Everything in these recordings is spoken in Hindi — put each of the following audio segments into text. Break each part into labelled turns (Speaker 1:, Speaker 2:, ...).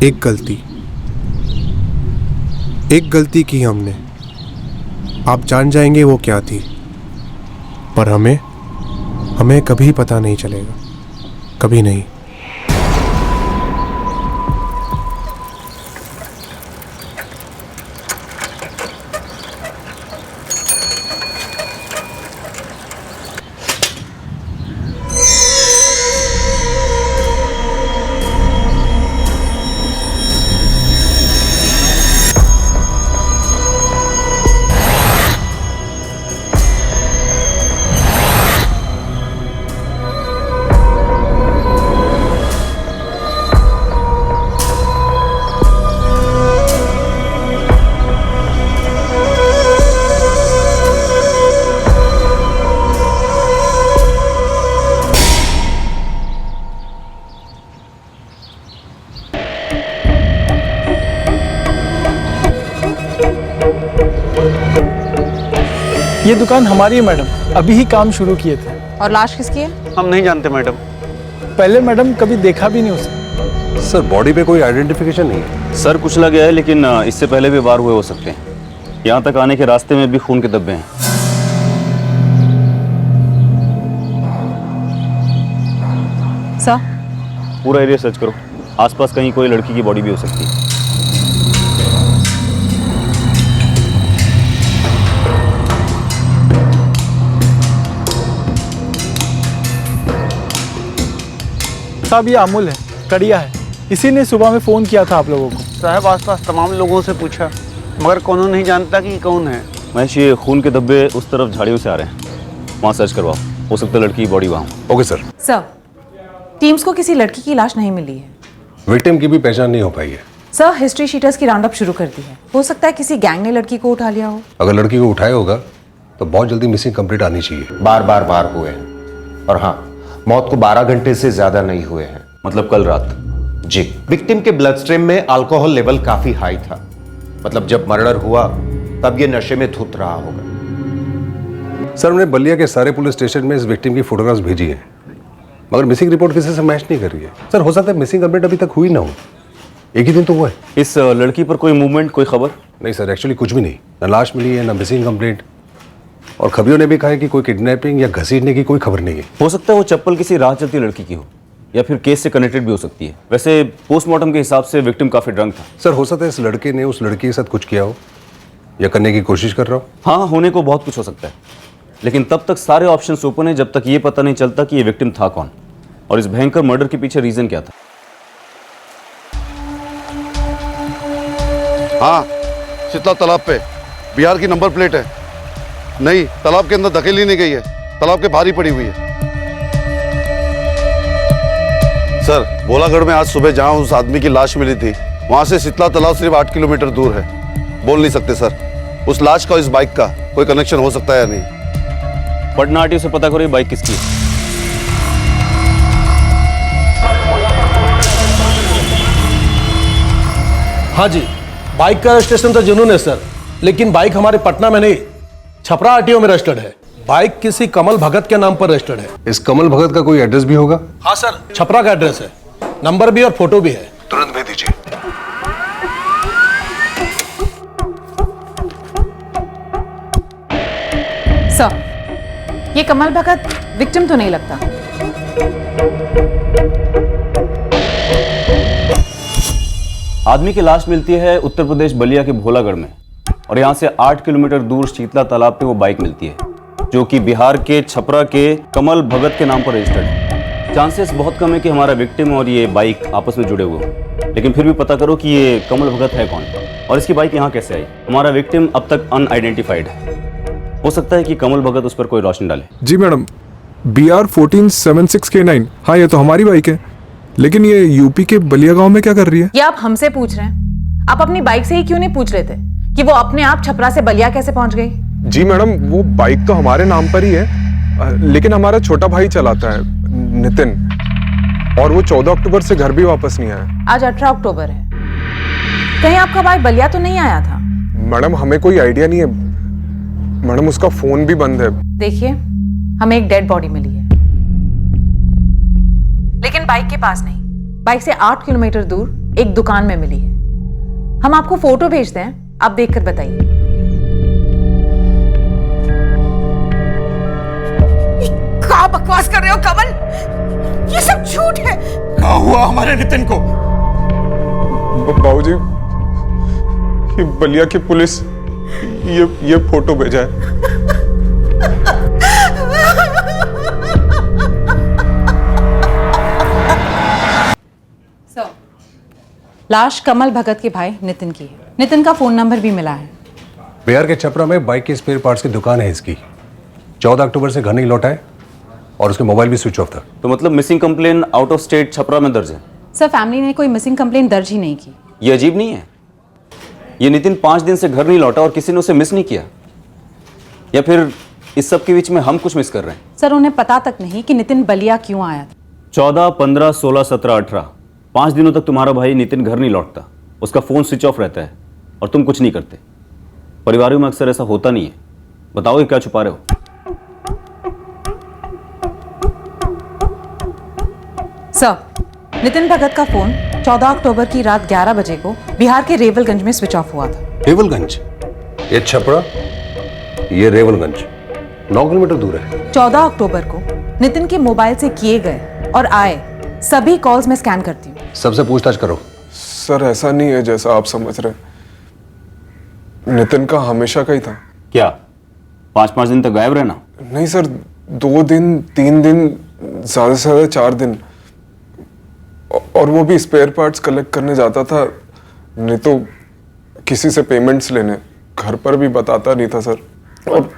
Speaker 1: एक गलती की हमने, आप जान जाएंगे वो क्या थी, पर हमें कभी पता नहीं चलेगा, कभी नहीं।
Speaker 2: ये दुकान हमारी है मैडम, अभी ही काम शुरू किए थे।
Speaker 3: और लाश किसकी है?
Speaker 4: हम नहीं जानते मैडम।
Speaker 2: पहले मैडम कभी देखा भी नहीं उसे।
Speaker 1: सर बॉडी पे कोई आइडेंटिफिकेशन नहीं है।
Speaker 5: सर कुचला गया है, लेकिन इससे पहले भी वार हुए हो सकते हैं। यहाँ तक आने के रास्ते में भी खून के धब्बे हैं।
Speaker 3: सर
Speaker 5: पूरा एरिया सर्च करो, आसपास कहीं कोई लड़की की बॉडी भी हो सकती है।
Speaker 2: साहब ये अमूल है, कड़िया है, इसी ने सुबह में फ़ोन किया था आप लोगों को।
Speaker 4: साहब आसपास तमाम लोगों से पूछा, मगर कौन नहीं जानता कि कौन है।
Speaker 5: महेश, ये खून के धब्बे उस तरफ झाड़ियों से आ रहे हैं, वहाँ सर्च करवाओ, हो सकता है लड़की की बॉडी वहाँ।
Speaker 1: Okay sir.
Speaker 3: सर टीम्स को किसी लड़की की लाश नहीं मिली है।
Speaker 1: विक्टिम की भी पहचान नहीं हो पाई है।
Speaker 3: सर हिस्ट्री शीटर्स की राउंड अप शुरू कर दी है, हो सकता है किसी गैंग ने लड़की को उठा लिया हो।
Speaker 1: अगर लड़की को उठाया होगा तो बहुत जल्दी मिसिंग कंप्लीट आनी चाहिए।
Speaker 6: बार हुए हैं, और हाँ, मौत को 12 घंटे से ज्यादा नहीं हुए हैं।
Speaker 5: मतलब कल रात?
Speaker 6: जी। विक्टिम के ब्लड स्ट्रीम में अल्कोहल लेवल काफी हाई था, मतलब जब मर्डर हुआ तब ये नशे में धुत रहा होगा।
Speaker 1: सर हमने बलिया के सारे पुलिस स्टेशन में इस विक्टिम की फोटोग्राफ्स भेजी है, मगर मिसिंग रिपोर्ट किसी से मैच नहीं कर रही है। सर हो सकता है मिसिंग कंप्लेंट अभी तक हुई ना हो, एक ही दिन तो हुआ है।
Speaker 5: इस लड़की पर कोई मूवमेंट, कोई खबर?
Speaker 1: नहीं सर, एक्चुअली कुछ भी नहीं, ना लाश मिली है ना मिसिंग कंप्लेंट, और खबरियों ने भी कहा है कि कोई किडनैपिंग या घसीटने की कोई खबर नहीं है।
Speaker 5: हो सकता है वो चप्पल किसी राह चलती लड़की की हो, या फिर केस से कनेक्टेड भी हो सकती है। वैसे पोस्टमार्टम के हिसाब से विक्टिम काफी ड्रंक था।
Speaker 1: सर हो सकता है इस लड़के ने उस लड़की के साथ कुछ किया हो या करने की कोशिश कर रहा हो।
Speaker 5: हाँ, होने को बहुत कुछ हो सकता है, लेकिन तब तक सारे ऑप्शंस ओपन है जब तक ये पता नहीं चलता कि ये विक्टिम था कौन और इस भयंकर मर्डर के पीछे रीजन क्या था।
Speaker 7: हाँ, शीतला तालाब पे बिहार की नंबर प्लेट है। नहीं, तालाब के अंदर धकेली नहीं गई है, तालाब के बाहर ही पड़ी हुई है। सर भोलागढ़ में आज सुबह जहां उस आदमी की लाश मिली थी, वहां से शीतला तालाब सिर्फ 8 किलोमीटर दूर है। बोल नहीं सकते सर, उस लाश का इस बाइक का कोई कनेक्शन हो सकता है या नहीं।
Speaker 5: पटना आरटीओ से पता करो ये बाइक किसकी है।
Speaker 8: हाँ जी, बाइक का रजिस्ट्रेशन तो जुनून है सर, लेकिन बाइक हमारे पटना में नहीं, छपरा आरटीओ में रजिस्टर्ड है। बाइक किसी कमल भगत के नाम पर रजिस्टर्ड है।
Speaker 1: इस कमल भगत का कोई एड्रेस भी होगा?
Speaker 8: हाँ सर, छपरा का एड्रेस है, नंबर भी और फोटो भी है।
Speaker 1: तुरंत भेज दीजिए।
Speaker 3: सर ये कमल भगत विक्टिम तो नहीं लगता।
Speaker 5: आदमी की लाश मिलती है उत्तर प्रदेश बलिया के भोलागढ़ में, और यहाँ से 8 किलोमीटर दूर शीतला तालाब पे वो बाइक मिलती है, जो कि बिहार के छपरा के कमल भगत के नाम पर रजिस्टर्ड है। चांसेस बहुत कम है कि हमारा विक्टिम और ये बाइक आपस में जुड़े हुए हों, लेकिन फिर भी पता करो कि ये कमल भगत है कौन और इसकी बाइक यहाँ कैसे आई। हमारा विक्टिम अब तक अनआइडेंटिफाइड है, हो सकता है कि कमल भगत उस पर कोई रोशनी डाले।
Speaker 9: जी मैडम, BR 1476K9, हाँ ये तो हमारी बाइक है, लेकिन ये यूपी के बलिया गांव में क्या कर रही है?
Speaker 3: ये आप हमसे पूछ रहे हैं? आप अपनी बाइक से ही क्यों नहीं पूछ रहे थे कि वो अपने आप छपरा से बलिया कैसे पहुंच गई?
Speaker 9: जी मैडम, वो बाइक तो हमारे नाम पर ही है, लेकिन हमारा छोटा भाई चलाता है, नितिन, और वो 14 अक्टूबर से घर भी वापस नहीं आया।
Speaker 3: आज 18 अक्टूबर है, कहीं आपका भाई बलिया तो नहीं आया था?
Speaker 9: मैडम हमें कोई आइडिया नहीं है मैडम, उसका फोन भी बंद है।
Speaker 3: देखिए, हमें एक डेड बॉडी मिली है, लेकिन बाइक के पास नहीं। बाइक से 8 किलोमीटर दूर एक दुकान में मिली है। हम आपको फोटो भेजते हैं, आप देखकर बताइए।
Speaker 10: क्या बकवास कर रहे हो कमल? ये सब झूठ है।
Speaker 11: क्या हुआ हमारे नितिन को?
Speaker 9: बाबूजी, ये बलिया की पुलिस ये फोटो भेजा है।
Speaker 3: लाश कमल भगत के भाई नितिन की है। नितिन का फोन नंबर भी मिला है।
Speaker 12: बिहार के छपरा में बाइक के स्पेयर पार्ट्स की दुकान है इसकी। 14 अक्टूबर से घर नहीं लौटा है और उसके मोबाइल भी स्विच ऑफ था।
Speaker 5: तो मतलब missing complaint out of state Chhapra में दर्ज है?
Speaker 3: सर, फैमिली ने कोई मिसिंग कंप्लेन दर्ज ही नहीं की।
Speaker 5: ये अजीब नहीं है? ये नितिन 5 दिन से घर नहीं लौटा और किसी ने उसे मिस नहीं किया? या फिर इस सब के बीच में हम कुछ मिस कर रहे हैं?
Speaker 3: सर, उन्हें पता तक नहीं कि नितिन बलिया क्यों आया था।
Speaker 5: 14, 15, 16, 17, 18 5 दिनों तक तुम्हारा भाई नितिन घर नहीं लौटता, उसका फोन स्विच ऑफ रहता है और तुम कुछ नहीं करते। परिवारों में अक्सर ऐसा होता नहीं है। बताओ, ये क्या छुपा रहे हो?
Speaker 3: सर, नितिन भगत का फोन 14 अक्टूबर की रात 11 बजे को बिहार के रेवलगंज में स्विच ऑफ हुआ था।
Speaker 12: रेवलगंज? ये छपरा, ये रेवलगंज 9 किलोमीटर दूर है।
Speaker 3: 14 अक्टूबर को नितिन के मोबाइल से किए गए और आए सभी कॉल्स में स्कैन करती हूँ।
Speaker 12: सबसे पूछताछ करो।
Speaker 9: सर, ऐसा नहीं है जैसा आप समझ रहे। नितिन का हमेशा का ही था।
Speaker 5: क्या 5-5 दिन तक गायब रहना?
Speaker 9: नहीं सर, 2 दिन 3 दिन, ज्यादा से ज्यादा 4 दिन, और वो भी स्पेयर पार्ट्स कलेक्ट करने जाता था, नहीं तो किसी से पेमेंट्स लेने। घर पर भी बताता नहीं था सर, और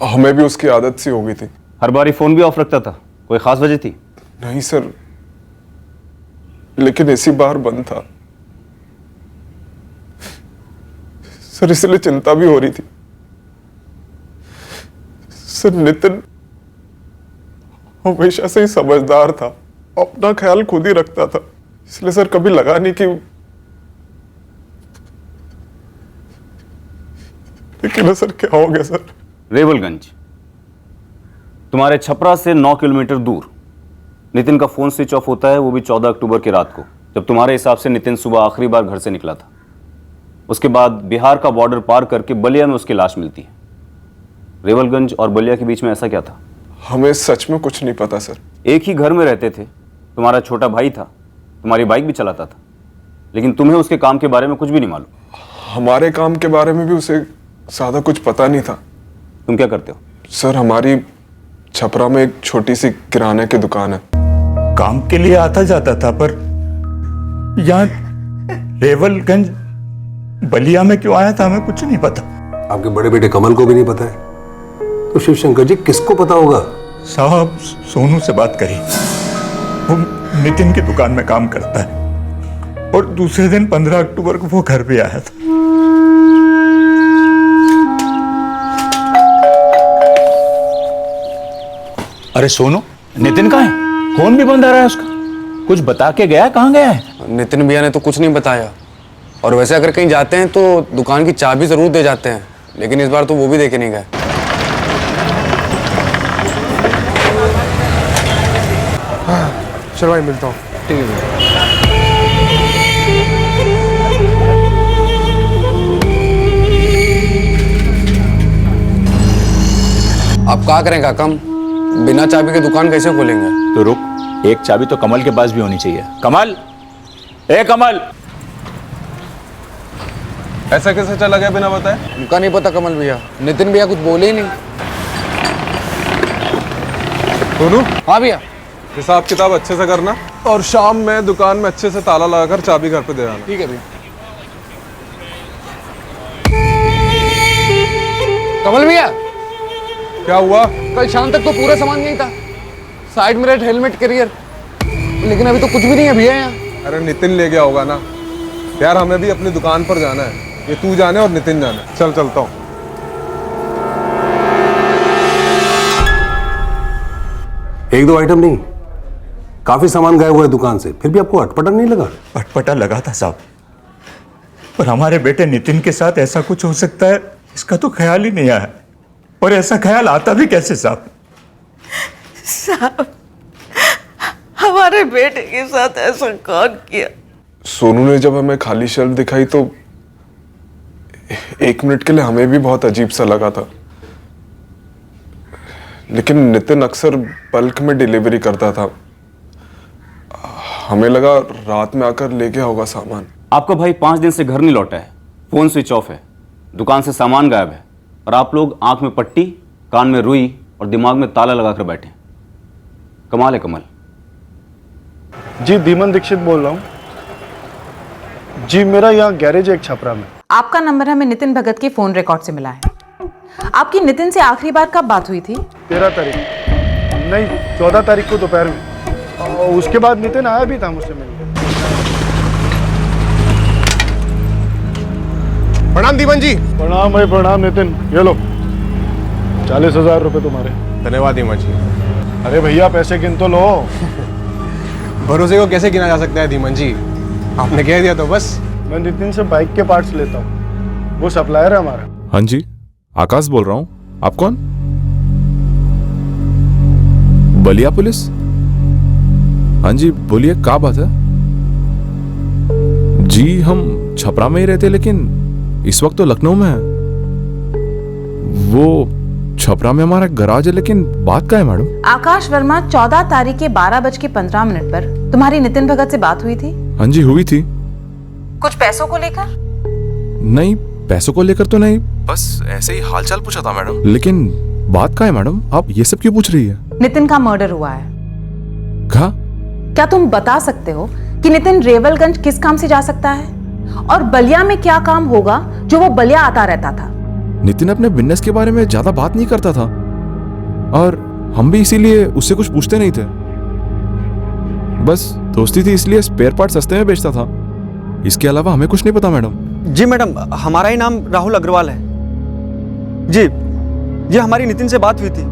Speaker 9: हमें भी उसकी आदत सी हो गई थी।
Speaker 5: हर बार फोन भी ऑफ रखता था? कोई खास वजह थी?
Speaker 9: नहीं सर, लेकिन इसी बार बंद था सर, इसलिए चिंता भी हो रही थी सर। नितिन हमेशा से ही समझदार था, अपना ख्याल खुद ही रखता था, इसलिए सर कभी लगा नहीं कि। लेकिन सर क्या हो गया सर?
Speaker 5: रेवलगंज तुम्हारे छपरा से 9 किलोमीटर दूर नितिन का फोन स्विच ऑफ होता है, वो भी 14 अक्टूबर की रात को, जब तुम्हारे हिसाब से नितिन सुबह आखिरी बार घर से निकला था। उसके बाद बिहार का बॉर्डर पार करके बलिया में उसकी लाश मिलती है। रेवलगंज और बलिया के बीच में ऐसा क्या था?
Speaker 9: हमें सच में कुछ नहीं पता सर।
Speaker 5: एक ही घर में रहते थे, तुम्हारा छोटा भाई था, तुम्हारी बाइक भी चलाता था, लेकिन तुम्हें उसके काम के बारे में कुछ भी नहीं मालूम।
Speaker 9: हमारे काम के बारे में भी उसे ज्यादा कुछ पता नहीं था।
Speaker 5: तुम क्या करते हो?
Speaker 9: सर, हमारी छपरा में एक छोटी सी किराने की दुकान है।
Speaker 11: काम के लिए आता जाता था, पर यहाँ रेवलगंज बलिया में क्यों आया था हमें कुछ नहीं पता।
Speaker 12: आपके बड़े बेटे कमल को भी नहीं पता है, तो शिवशंकर जी किसको पता होगा?
Speaker 11: साहब, सोनू से बात करी, वो नितिन की दुकान में काम करता है, और दूसरे दिन 15 अक्टूबर को वो घर भी आया था। अरे सोनू, नितिन कहाँ है? फोन भी बंद आ रहा है उसका। कुछ बता के गया? कहाँ गया है?
Speaker 13: नितिन भैया ने तो कुछ नहीं बताया, और वैसे अगर कहीं जाते हैं तो दुकान की चाबी जरूर दे जाते हैं, लेकिन इस बार तो वो भी देके नहीं गए।
Speaker 1: चलो भाई, मिलता हूँ।
Speaker 13: ठीक है। आप क्या करें काका, बिना चाबी के दुकान कैसे खोलेंगे?
Speaker 11: तो रुक, एक चाबी तो कमल के पास भी होनी चाहिए। कमल, ए कमल!
Speaker 9: ऐसा कैसे चला गया बिना बताए?
Speaker 13: उनका नहीं पता कमल भैया, नितिन भैया कुछ बोले ही नहीं।
Speaker 9: सोनू?
Speaker 13: हाँ भैया।
Speaker 9: हिसाब किताब अच्छे से करना, और शाम में दुकान में अच्छे से ताला लगाकर चाबी घर पे दे आना।
Speaker 13: ठीक है भैया। कमल भैया,
Speaker 9: क्या हुआ?
Speaker 13: कल शाम तक तो पूरा सामान यही था, साइड मिरर, हेलमेट, कैरियर, लेकिन अभी तो कुछ भी नहीं है भैया यहाँ।
Speaker 9: अरे नितिन ले गया होगा ना यार, हमें भी अपनी दुकान पर जाना है। ये तू जाने और नितिन जाना। चल, चलता हूँ।
Speaker 12: एक दो आइटम नहीं, काफी सामान गायब हुआ है दुकान से, फिर भी आपको अटपटा नहीं लगा?
Speaker 11: अटपटा लगा था साहब, पर हमारे बेटे नितिन के साथ ऐसा कुछ हो सकता है इसका तो ख्याल ही नहीं आया। और ऐसा ख्याल आता भी कैसे साहब?
Speaker 10: साहब, हमारे बेटे के साथ ऐसा कौन किया?
Speaker 9: सोनू ने जब हमें खाली शेल्फ दिखाई तो 1 मिनट के लिए हमें भी बहुत अजीब सा लगा था, लेकिन नितिन अक्सर बल्क में डिलीवरी करता था, हमें लगा रात में आकर ले गया होगा सामान।
Speaker 5: आपका भाई 5 दिन से घर नहीं लौटा है, फोन स्विच ऑफ है, दुकान से सामान गायब है, और आप लोग आंख में पट्टी, कान में रुई और दिमाग में ताला लगाकर बैठे। कमाल है कमल।
Speaker 2: जी धीमन दीक्षित बोल रहा हूँ जी, मेरा यहाँ गैरेज है एक छपरा में।
Speaker 3: आपका नंबर हमें नितिन भगत के फोन रिकॉर्ड से मिला है। आपकी नितिन से आखिरी बार कब बात हुई थी?
Speaker 2: 13 तारीख नहीं 14 तारीख को दोपहर में, और उसके बाद नितिन आया भी था मुझसे मिलने।
Speaker 1: प्रणाम दीवन जी।
Speaker 2: प्रणाम भाई प्रणाम नितिन, ये लो 40,000 रुपये तुम्हारे।
Speaker 1: धन्यवाद दीवन जी।
Speaker 2: अरे भैया पैसे गिन तो लो।
Speaker 1: भरोसे को कैसे गिना जा सकता है धीमन जी, आपने कह दिया तो बस।
Speaker 2: मैं नितिन से बाइक के पार्ट्स लेता हूँ, वो सप्लायर है हमारा।
Speaker 14: हाँ जी, आकाश बोल रहा हूँ। आप कौन? बलिया पुलिस? हाँ जी बोलिए, क्या बात है? जी हम छपरा में ही रहते, लेकिन इस वक्त तो लखनऊ में है। वो छपरा में हमारा गराज है, लेकिन बात क्या है मैडम?
Speaker 3: आकाश वर्मा, 14 तारीख के 12:15 पर तुम्हारी नितिन भगत से बात हुई थी?
Speaker 14: हाँ जी हुई थी।
Speaker 3: कुछ पैसों को लेकर?
Speaker 14: नहीं, पैसों को लेकर तो नहीं, बस ऐसे ही हालचाल पूछा था मैडम। लेकिन बात क्या है मैडम, आप ये सब क्यों पूछ रही है?
Speaker 3: नितिन का मर्डर हुआ है।
Speaker 14: क्या
Speaker 3: तुम बता सकते हो कि नितिन रेवलगंज किस काम से जा सकता है, और बलिया में क्या काम होगा जो वो बलिया आता रहता था?
Speaker 14: नितिन अपने बिजनेस के बारे में ज्यादा बात नहीं करता था, और हम भी इसीलिए उससे कुछ पूछते नहीं थे। बस दोस्ती थी, इसलिए स्पेयर पार्ट सस्ते में बेचता था। इसके अलावा हमें कुछ नहीं पता मैडम।
Speaker 15: जी मैडम, हमारा ही नाम राहुल अग्रवाल है। जी जी हमारी नितिन से बात हुई थी,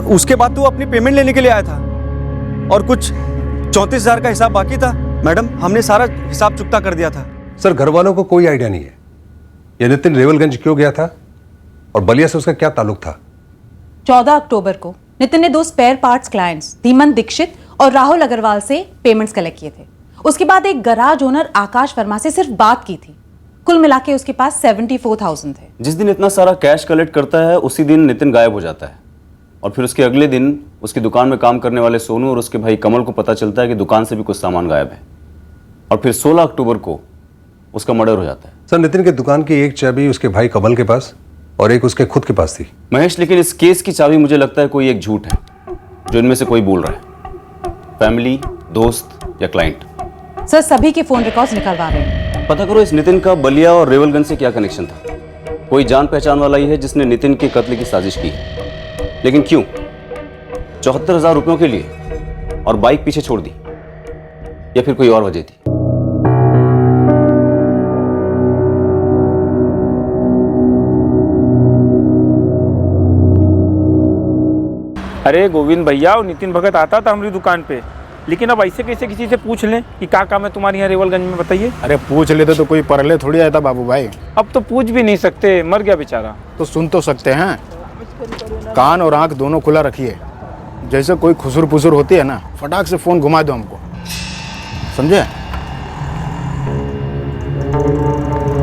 Speaker 15: उसके बाद तो वो अपनी पेमेंट लेने के लिए आया था, और कुछ 34,000 का हिसाब बाकी था। मैडम हमने सारा हिसाब चुकता कर दिया था।
Speaker 12: सर घर वालों को कोई आइडिया नहीं है ये नितिन रेवलगंज क्यों गया था और बलिया से उसका क्या ताल्लुक था।
Speaker 3: 14 अक्टूबर को नितिन ने 2 spare parts clients Dhiman Dixit और राहुल अग्रवाल से पेमेंट्स कलेक्ट किए थे। उसके बाद एक गराज ओनर आकाश वर्मा से सिर्फ बात की थी। कुल मिला के उसके पास 74,000 थे।
Speaker 5: जिस दिन इतना सारा कैश कलेक्ट करता है उसी दिन नितिन गायब हो जाता है, और फिर उसके अगले दिन उसकी दुकान में काम करने वाले सोनू और उसके भाई कमल को पता चलता है कि दुकान से भी कुछ सामान गायब है, और फिर 16 अक्टूबर को उसका मर्डर हो जाता है।
Speaker 12: सर नितिन की दुकान की एक चाबी उसके भाई कमल के पास और एक उसके खुद के पास थी।
Speaker 5: महेश, लेकिन इस केस की चाबी मुझे लगता है कोई एक झूठ है जो इनमें से कोई बोल रहा है, फैमिली, दोस्त या क्लाइंट।
Speaker 3: सर सभी के फोन रिकॉर्ड्स निकलवा रहे हैं।
Speaker 5: पता करो इस नितिन का बलिया और रेवलगंज से क्या कनेक्शन था। कोई जान पहचान वाला ही है जिसने नितिन के कत्ल की साजिश की है, लेकिन क्यों? 74,000 रुपयों के लिए, और बाइक पीछे छोड़ दी, या फिर कोई और वजह थी?
Speaker 16: अरे गोविंद भैया, और नितिन भगत आता था हमारी दुकान पे, लेकिन अब ऐसे कैसे किसी से पूछ लें कि क्या काम है तुम्हारे यहाँ रेवलगंज में, बताइए।
Speaker 2: अरे पूछ लेते तो कोई परले थोड़ी आया था बाबू भाई।
Speaker 16: अब तो पूछ भी नहीं सकते, मर गया बेचारा।
Speaker 2: तो सुन तो सकते हैं, कान और आंख दोनों खुला रखिए। जैसे कोई खुसुर पुसुर होती है ना, फटाक से फोन घुमा दो हमको, समझे?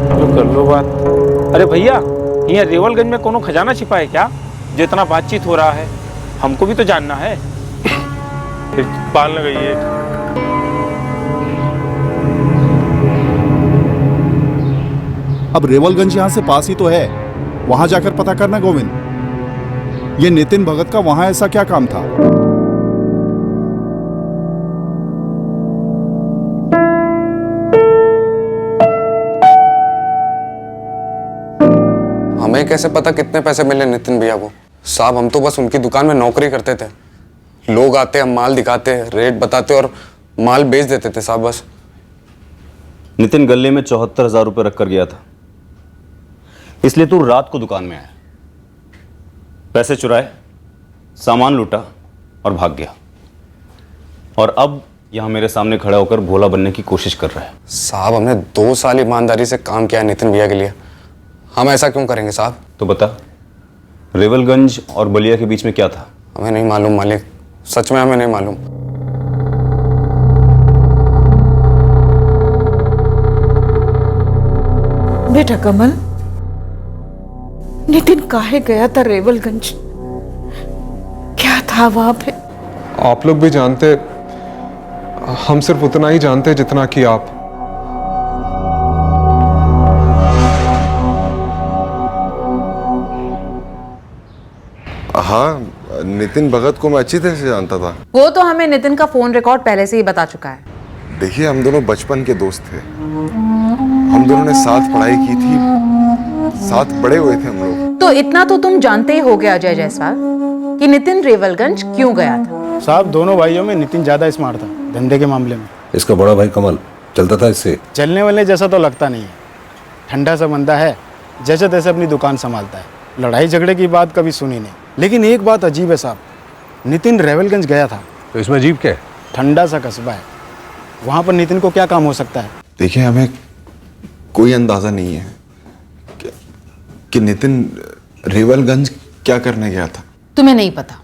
Speaker 16: चलो कर लो बात। अरे भैया, यहाँ रेवलगंज में कोनो खजाना छिपा है क्या, जो इतना बातचीत हो रहा है? हमको भी तो जानना है। फिर पाल न गई है।
Speaker 17: अब रेवलगंज यहाँ से पास ही तो है, वहां जाकर पता करना गोविंद। ये नितिन भगत का वहां ऐसा क्या काम था?
Speaker 13: हमें कैसे पता कितने पैसे मिले नितिन भैया को? साहब हम तो बस उनकी दुकान में नौकरी करते थे। लोग आते, हम माल दिखाते, रेट बताते और माल बेच देते थे साहब, बस।
Speaker 5: नितिन गले में 74,000 रुपये रख कर गया था, इसलिए तू रात को दुकान में आया, पैसे चुराए, सामान लूटा और भाग गया, और अब यहां मेरे सामने खड़ा होकर भोला बनने की कोशिश कर रहा है।
Speaker 13: साहब हमने 2 साल ईमानदारी से काम किया है नितिन भैया के लिए, हम ऐसा क्यों करेंगे साहब?
Speaker 5: तो बता, रेवलगंज और बलिया के बीच में क्या था?
Speaker 13: हमें नहीं मालूम मालिक, सच में हमें नहीं मालूम।
Speaker 10: बेटा कमल, नितिन काहे गया था रेवलगंज? क्या था वहां पे?
Speaker 9: आप लोग भी जानते, हम सिर्फ उतना ही जानते जितना कि आप।
Speaker 18: हाँ, नितिन भगत को मैं अच्छी तरह से जानता था।
Speaker 3: वो तो हमें नितिन का फोन रिकॉर्ड पहले से ही बता चुका है।
Speaker 18: देखिए, हम दोनों बचपन के दोस्त थे। हम दोनों ने साथ पढ़ाई की थी, साथ बड़े हुए थे हम लोग।
Speaker 3: तो इतना तो तुम जानते ही हो गया अजय जायसवाल कि नितिन रेवलगंज क्यों गया था।
Speaker 2: साहब, दोनों भाइयों में नितिन ज्यादा स्मार्ट था धंधे के मामले में।
Speaker 12: इसका बड़ा भाई कमल चलता था इससे।
Speaker 2: चलने वाले जैसा तो लगता नहीं है, ठंडा सा बंदा है, जैसे तैसे अपनी दुकान संभालता है। लड़ाई झगड़े की बात कभी सुनी नहीं। लेकिन एक बात अजीब है साहब, नितिन रेवलगंज गया था।
Speaker 12: तो इसमें अजीब क्या है?
Speaker 2: ठंडा सा कस्बा है, वहाँ पर नितिन को क्या काम हो सकता है?
Speaker 18: देखिए, हमें कोई अंदाजा नहीं है कि नितिन रेवलगंज क्या करने गया था।
Speaker 3: तुम्हें नहीं पता?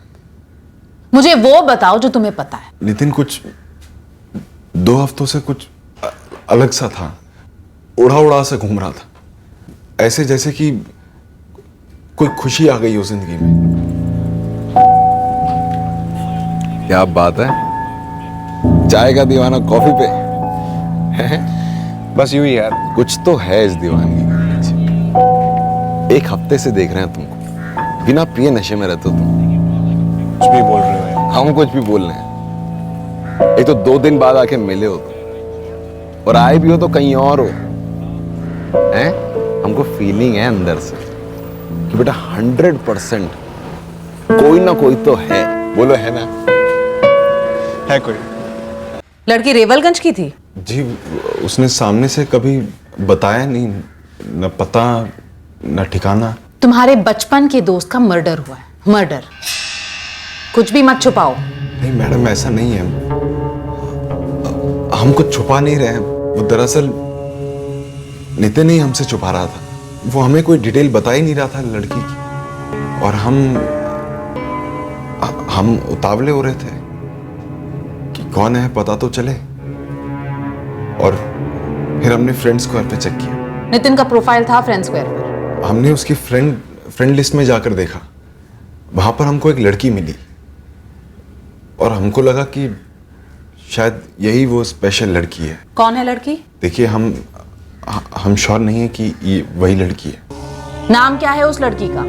Speaker 3: मुझे वो बताओ जो तुम्हें पता है।
Speaker 18: नितिन कुछ 2 हफ्तों से कुछ अलग सा था, उड़ा उड़ा से घूम रहा था, ऐसे जैसे कि कोई खुशी आ गई हो जिंदगी में। क्या बात है, चाय का दीवाना कॉफी पे है? बस यूं ही यार, कुछ तो है इस दीवानगी के पीछे। 1 हफ्ते से देख रहे हैं तुमको, बिना पिए नशे में रहते हो तुम।
Speaker 9: कुछ भी बोल रहे हो?
Speaker 18: हम कुछ भी बोल रहे हैं। एक तो 2 दिन बाद आके मिले हो तुम, और आए भी हो तो कहीं और हो हैं? हमको फीलिंग है अंदर से कि बेटा 100% कोई ना कोई तो है। बोलो, है ना?
Speaker 9: है कोई?
Speaker 3: लड़की रेवलगंज की थी?
Speaker 18: जी, उसने सामने से कभी बताया नहीं, न पता न ठिकाना।
Speaker 3: तुम्हारे बचपन के दोस्त का मर्डर हुआ है। मर्डर। कुछ भी मत छुपाओ।
Speaker 18: नहीं मैडम, ऐसा नहीं है। हम कुछ छुपा नहीं रहे हैं। वो दरअसल नितिन ही हमसे छुपा रहा था। वो हमें कोई डिटेल बता ही नहीं रहा था लड़की की, और हम उतावले हो रहे थे कि कौन है पता तो चले। और फिर हमने फ्रेंड स्क्वायर पे चेक किया।
Speaker 3: नितिन का प्रोफाइल था फ्रेंड स्क्वायर पर।
Speaker 18: हमने उसकी फ्रेंड लिस्ट में जाकर देखा, वहां पर हमको एक लड़की मिली, और हमको लगा कि शायद यही वो स्पेशल लड़की है।
Speaker 3: कौन है लड़की?
Speaker 18: देखिए, हम श्योर नहीं है कि ये वही लड़की है।
Speaker 3: नाम क्या है उस लड़की का?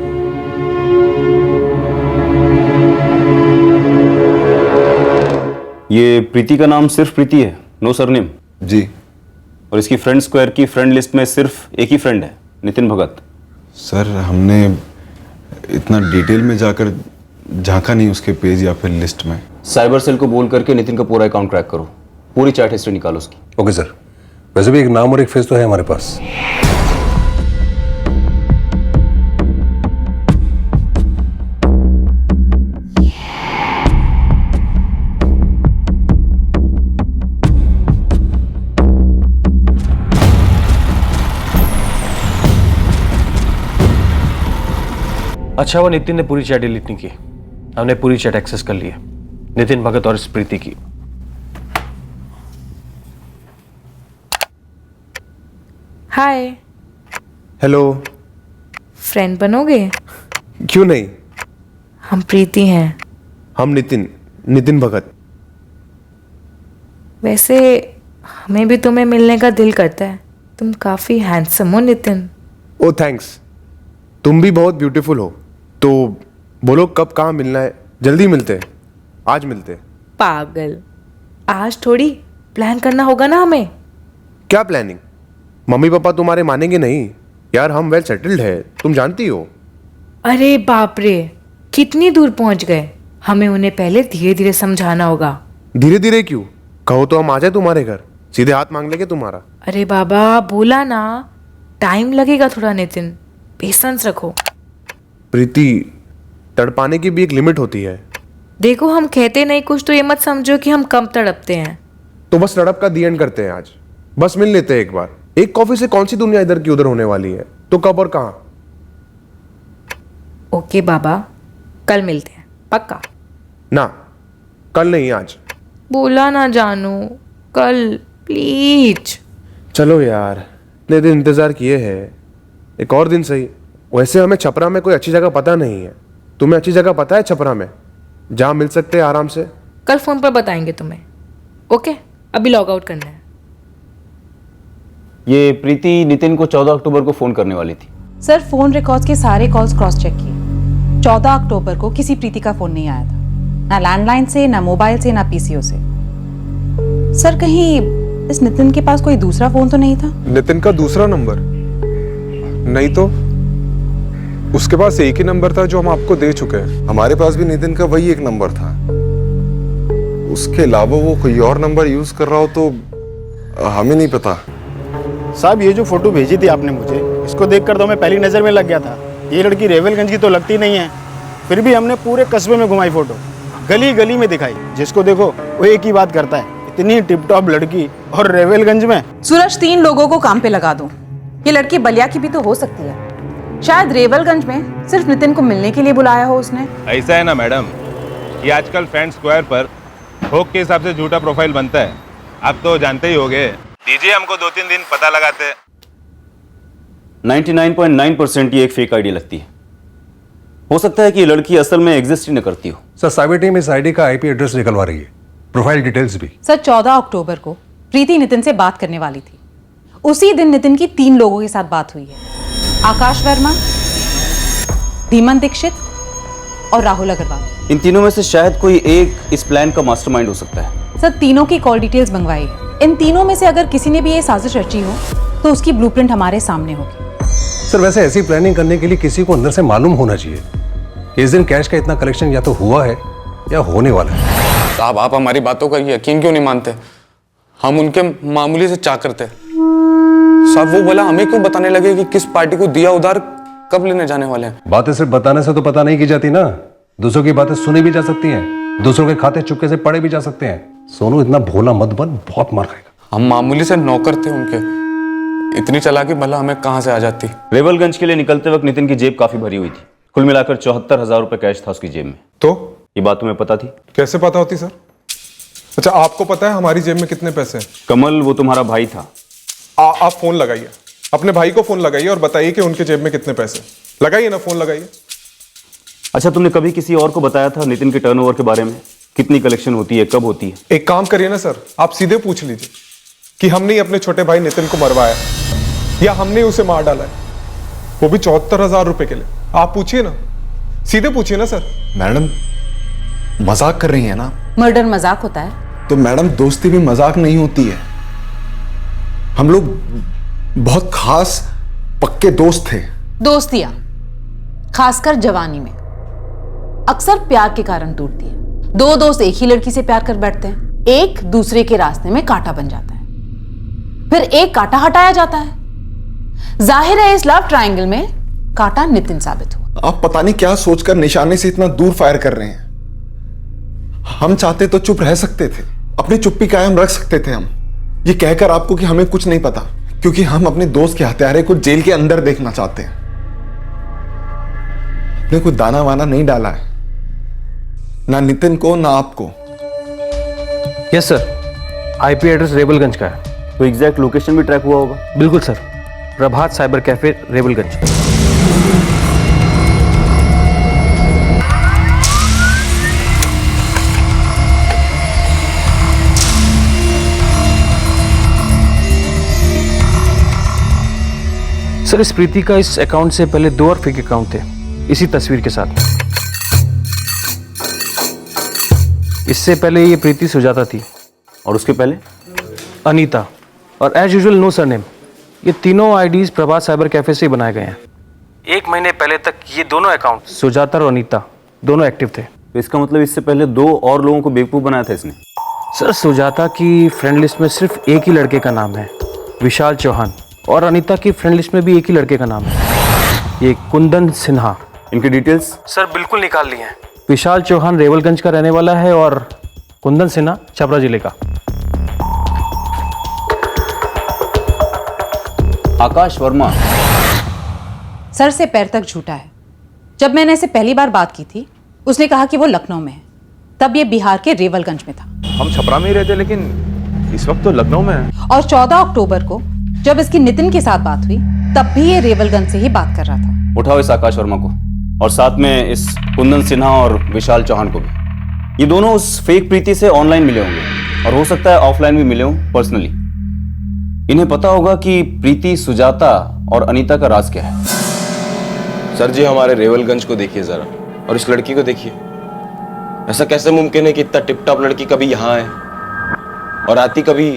Speaker 5: ये प्रीति का नाम सिर्फ प्रीति है, नो सरनेम।
Speaker 18: जी।
Speaker 5: और इसकी फ्रेंड स्क्वायर की फ्रेंड लिस्ट में सिर्फ एक ही फ्रेंड है, नितिन भगत।
Speaker 18: सर, हमने इतना डिटेल में जाकर झांका नहीं उसके पेज या फिर लिस्ट में।
Speaker 5: साइबर सेल को बोल करके नितिन का पूरा अकाउंट क्रैक करो, पूरी चैट हिस्ट्री निकालो उसकी।
Speaker 12: Okay sir. वैसे भी एक नाम और एक फेस तो है हमारे पास।
Speaker 8: अच्छा, वो नितिन ने पूरी चैट डिलीट नहीं की, हमने पूरी चैट एक्सेस कर ली है, नितिन भगत और इस प्रीति की।
Speaker 10: हाय।
Speaker 1: हेलो।
Speaker 10: फ्रेंड बनोगे?
Speaker 1: क्यों नहीं।
Speaker 10: हम प्रीति हैं।
Speaker 1: हम नितिन भगत।
Speaker 10: वैसे हमें भी तुम्हें मिलने का दिल करता है, तुम काफी हैंडसम हो नितिन।
Speaker 1: ओ थैंक्स, तुम भी बहुत ब्यूटीफुल हो। तो बोलो कब कहाँ मिलना है, जल्दी मिलते हैं। आज मिलते हैं।
Speaker 10: पागल, आज थोड़ी प्लान करना होगा ना हमें।
Speaker 1: क्या प्लानिंग? मम्मी पापा तुम्हारे मानेंगे नहीं यार, हम वेल सेटल्ड है, तुम जानती हो।
Speaker 10: अरे बाप रे, कितनी दूर पहुंच गए। हमें उन्हें पहले धीरे धीरे समझाना होगा।
Speaker 1: धीरे धीरे क्यों? कहो तो हम आ जाए तुम्हारे घर, सीधे हाथ मांग लेंगे तुम्हारा।
Speaker 10: अरे बाबा, बोला ना, टाइम लगेगा थोड़ा नितिन, पेशेंस रखो।
Speaker 1: प्रीति, तड़पाने की भी एक लिमिट होती है।
Speaker 10: देखो, हम कहते नहीं कुछ तो ये मत समझो कि हम कम तड़पते हैं।
Speaker 1: तो बस तड़प का दी एंड करते हैं आज। बस मिल लेते हैं एक बार। एक कॉफी से कौन सी दुनिया इधर की उधर होने वाली है, तो कब और कहां।
Speaker 10: ओके बाबा, कल मिलते हैं पक्का।
Speaker 1: ना, कल नहीं आज।
Speaker 10: बोला ना जानू, कल प्लीज।
Speaker 1: चलो यार, इतने दिन इंतजार किए हैं, एक और दिन सही। वैसे हमें छपरा में कोई अच्छी जगह पता नहीं है। तुम्हें अच्छी जगह पता है छपरा में जहाँ मिल सकते हैं आराम से?
Speaker 10: कल फोन पर बताएंगे तुम्हें। ओके, अभी लॉग आउट करना है।
Speaker 5: ये प्रीति नितिन को 14 अक्टूबर को फोन करने वाली थी।
Speaker 3: सर, फोन रिकॉर्ड्स के सारे कॉल्स क्रॉस चेक किए। 14 अक्टूबर को किसी प्रीति का फोन नहीं आया था, ना लैंडलाइन से, ना मोबाइल से, ना पीसीओ से। सर, कहीं इस नितिन के पास कोई दूसरा फोन तो नहीं था?
Speaker 9: नितिन का दूसरा नंबर? नहीं तो उसके पास एक ही नंबर था जो हम आपको दे चुके हैं।
Speaker 18: हमारे पास भी नितिन का वही एक नंबर था। उसके अलावा वो कोई और नंबर यूज कर रहा हो तो हमें नहीं पता।
Speaker 2: साहब, ये जो फोटो भेजी थी आपने मुझे, इसको देखकर तो मैं पहली नज़र में लग गया था। ये लड़की रेवलगंज की तो लगती नहीं है। फिर भी हमने पूरे कस्बे में घुमाई फोटो, गली गली में दिखाई। जिसको देखो वो एक ही बात करता है, इतनी टिप टॉप लड़की और रेवलगंज में।
Speaker 3: सूरज, 3 लोगों को काम पे लगा दो। ये लड़की बलिया की भी तो हो सकती है। शायद रेवलगंज में सिर्फ नितिन को मिलने के लिए बुलाया हो उसने।
Speaker 19: ऐसा है ना मैडम, ये आजकल फैन स्क्वायर पर थोक के हिसाब से झूठा प्रोफाइल बनता है। आप तो जानते ही होंगे। दीजिए हमको 2-3 दिन पता लगाते।
Speaker 5: 99.9% ये एक फेक आईडी लगती है। हो सकता है कि ये लड़की असल में एग्जिस्ट ही न करती हो।
Speaker 12: सर, साइबर टीम इस आईडी का आईपी एड्रेस निकलवा रही है, प्रोफाइल डिटेल्स भी।
Speaker 3: सर, 14 अक्टूबर को प्रीति नितिन से बात करने वाली थी। उसी दिन नितिन की 3 लोगों के साथ बात हुई है, आकाश वर्मा, धीमन दीक्षित और राहुल अग्रवाल।
Speaker 5: इन तीनों में से शायद कोई एक इस प्लान का मास्टरमाइंड हो सकता है।
Speaker 3: सर, तीनों की कॉल डिटेल्स मंगवाई है। इन तीनों में से अगर किसी ने भी ये साजिश रची हो तो उसकी ब्लूप्रिंट हमारे सामने होगी।
Speaker 12: सर, वैसे ऐसी प्लानिंग करने के लिए किसी को अंदर से मालूम होना चाहिए कि इस दिन कैश का इतना कलेक्शन या तो हुआ है या होने वाला है।
Speaker 13: साहब, आप हमारी बातों का यकीन क्यों नहीं मानते? हम उनके मामूली से चाकर थे। साहब, वो बोला हमें क्यों बताने लगे कि किस पार्टी को दिया उधार कब लेने जाने वाले हैं?
Speaker 12: बातें सिर्फ बताने से तो पता नहीं की जाती ना। दूसरों की बातें सुनी भी जा सकती हैं, दूसरों के खाते चुपके से पढ़े भी जा सकते हैं। सोनू, इतना भोला मत बन, बहुत मार खाएगा।
Speaker 13: हम मामूली से नौकर थे उनके। इतनी चालाकी भला हमें कहां से आ जाती?
Speaker 5: रेवलगंज के लिए निकलते वक्त नितिन की जेब काफी भरी हुई थी। कुल मिलाकर 74,000 रुपए कैश था उसकी जेब में।
Speaker 9: तो
Speaker 5: ये बात तुम्हें पता थी?
Speaker 9: कैसे पता होती सर? अच्छा, आपको पता है हमारी जेब में कितने पैसे हैं?
Speaker 5: कमल, वो तुम्हारा भाई था।
Speaker 9: आप फोन लगाइए, अपने भाई को फोन लगाइए और बताइए कि उनके जेब में कितने पैसे। लगाइए ना, फोन लगाइए।
Speaker 5: अच्छा, तुमने कभी किसी और को बताया था नितिन के टर्नओवर के बारे में? कितनी कलेक्शन होती है, कब होती है?
Speaker 9: एक काम करिए ना सर, आप सीधे पूछ लीजिए कि हमने ही अपने छोटे भाई नितिन को मरवाया या हमने उसे मार डाला है, वो भी 74,000 रुपए के लिए। आप पूछिए ना, सीधे पूछिए ना सर।
Speaker 18: मैडम, मजाक कर रही है ना?
Speaker 3: मर्डर मजाक होता है?
Speaker 18: तो मैडम, दोस्ती भी मजाक नहीं होती है। हम लोग बहुत खास पक्के दोस्त थे।
Speaker 3: दोस्तियां खासकर जवानी में अक्सर प्यार के कारण टूटती है। 2 दोस्त एक ही लड़की से प्यार कर बैठते हैं, एक दूसरे के रास्ते में कांटा बन जाता है, फिर एक कांटा हटाया जाता है। जाहिर है इस लव ट्रायंगल में कांटा नितिन साबित हुआ।
Speaker 18: आप पता नहीं क्या सोचकर निशाने से इतना दूर फायर कर रहे हैं। हम चाहते तो चुप रह सकते थे, अपनी चुप्पी कायम रख सकते थे हम, ये कहकर आपको कि हमें कुछ नहीं पता, क्योंकि हम अपने दोस्त के हत्यारे को जेल के अंदर देखना चाहते हैं। हमने कोई दाना वाना नहीं डाला है, ना नितिन को ना आपको।
Speaker 8: यस सर, आईपी एड्रेस रेवलगंज का है।
Speaker 5: तो एग्जैक्ट लोकेशन भी ट्रैक हुआ होगा?
Speaker 8: बिल्कुल सर, प्रभात साइबर कैफे, रेवलगंज। सर, इस प्रीति का इस अकाउंट से पहले 2 और फेक अकाउंट थे, इसी तस्वीर के साथ। इससे पहले ये प्रीति सुजाता थी,
Speaker 5: और उसके पहले
Speaker 8: अनीता, और एज यूजुअल नो सरनेम। ये तीनों आईडीज प्रभात साइबर कैफे से बनाए गए हैं। 1 महीने पहले तक ये दोनों अकाउंट, सुजाता और अनीता, दोनों एक्टिव थे।
Speaker 5: तो इसका मतलब इससे पहले 2 और लोगों को बेवकूफ बनाया था इसने?
Speaker 8: सर, सुजाता की फ्रेंड लिस्ट में सिर्फ एक ही लड़के का नाम है, विशाल चौहान, और अनीता की फ्रेंड लिस्ट में भी एक ही लड़के का नाम है, ये कुंदन सिन्हा।
Speaker 5: इनकी डिटेल्स
Speaker 8: सर बिल्कुल निकाल ली हैं। विशाल चौहान रेवलगंज का रहने वाला है और कुंदन सिन्हा छपरा जिले का।
Speaker 5: आकाश वर्मा
Speaker 3: सर से पैर तक झूठा है। जब मैंने इसे पहली बार बात की थी उसने कहा कि वो लखनऊ में है, तब ये बिहार के रेवलगंज में था।
Speaker 19: हम छपरा में ही रहते, लेकिन इस वक्त तो लखनऊ में है।
Speaker 3: और 14 अक्टूबर को जब इसकी नितिन के साथ बात हुई तब भी ये रेवलगंज से ही बात कर रहा था।
Speaker 5: उठाओ इस आकाश वर्मा को और साथ में इस कुंदन सिन्हा और विशाल चौहान को भी। ये दोनों उस फेक प्रीति से ऑनलाइन मिले होंगे और हो सकता है ऑफलाइन भी मिले हों पर्सनली। इन्हें पता होगा कि प्रीति, सुजाता और अनीता का राज क्या है।
Speaker 20: सर जी, हमारे रेवलगंज को देखिए जरा, और इस लड़की को देखिए। ऐसा कैसे मुमकिन है कि इतना टिप टॉप लड़की कभी यहाँ आए और आती कभी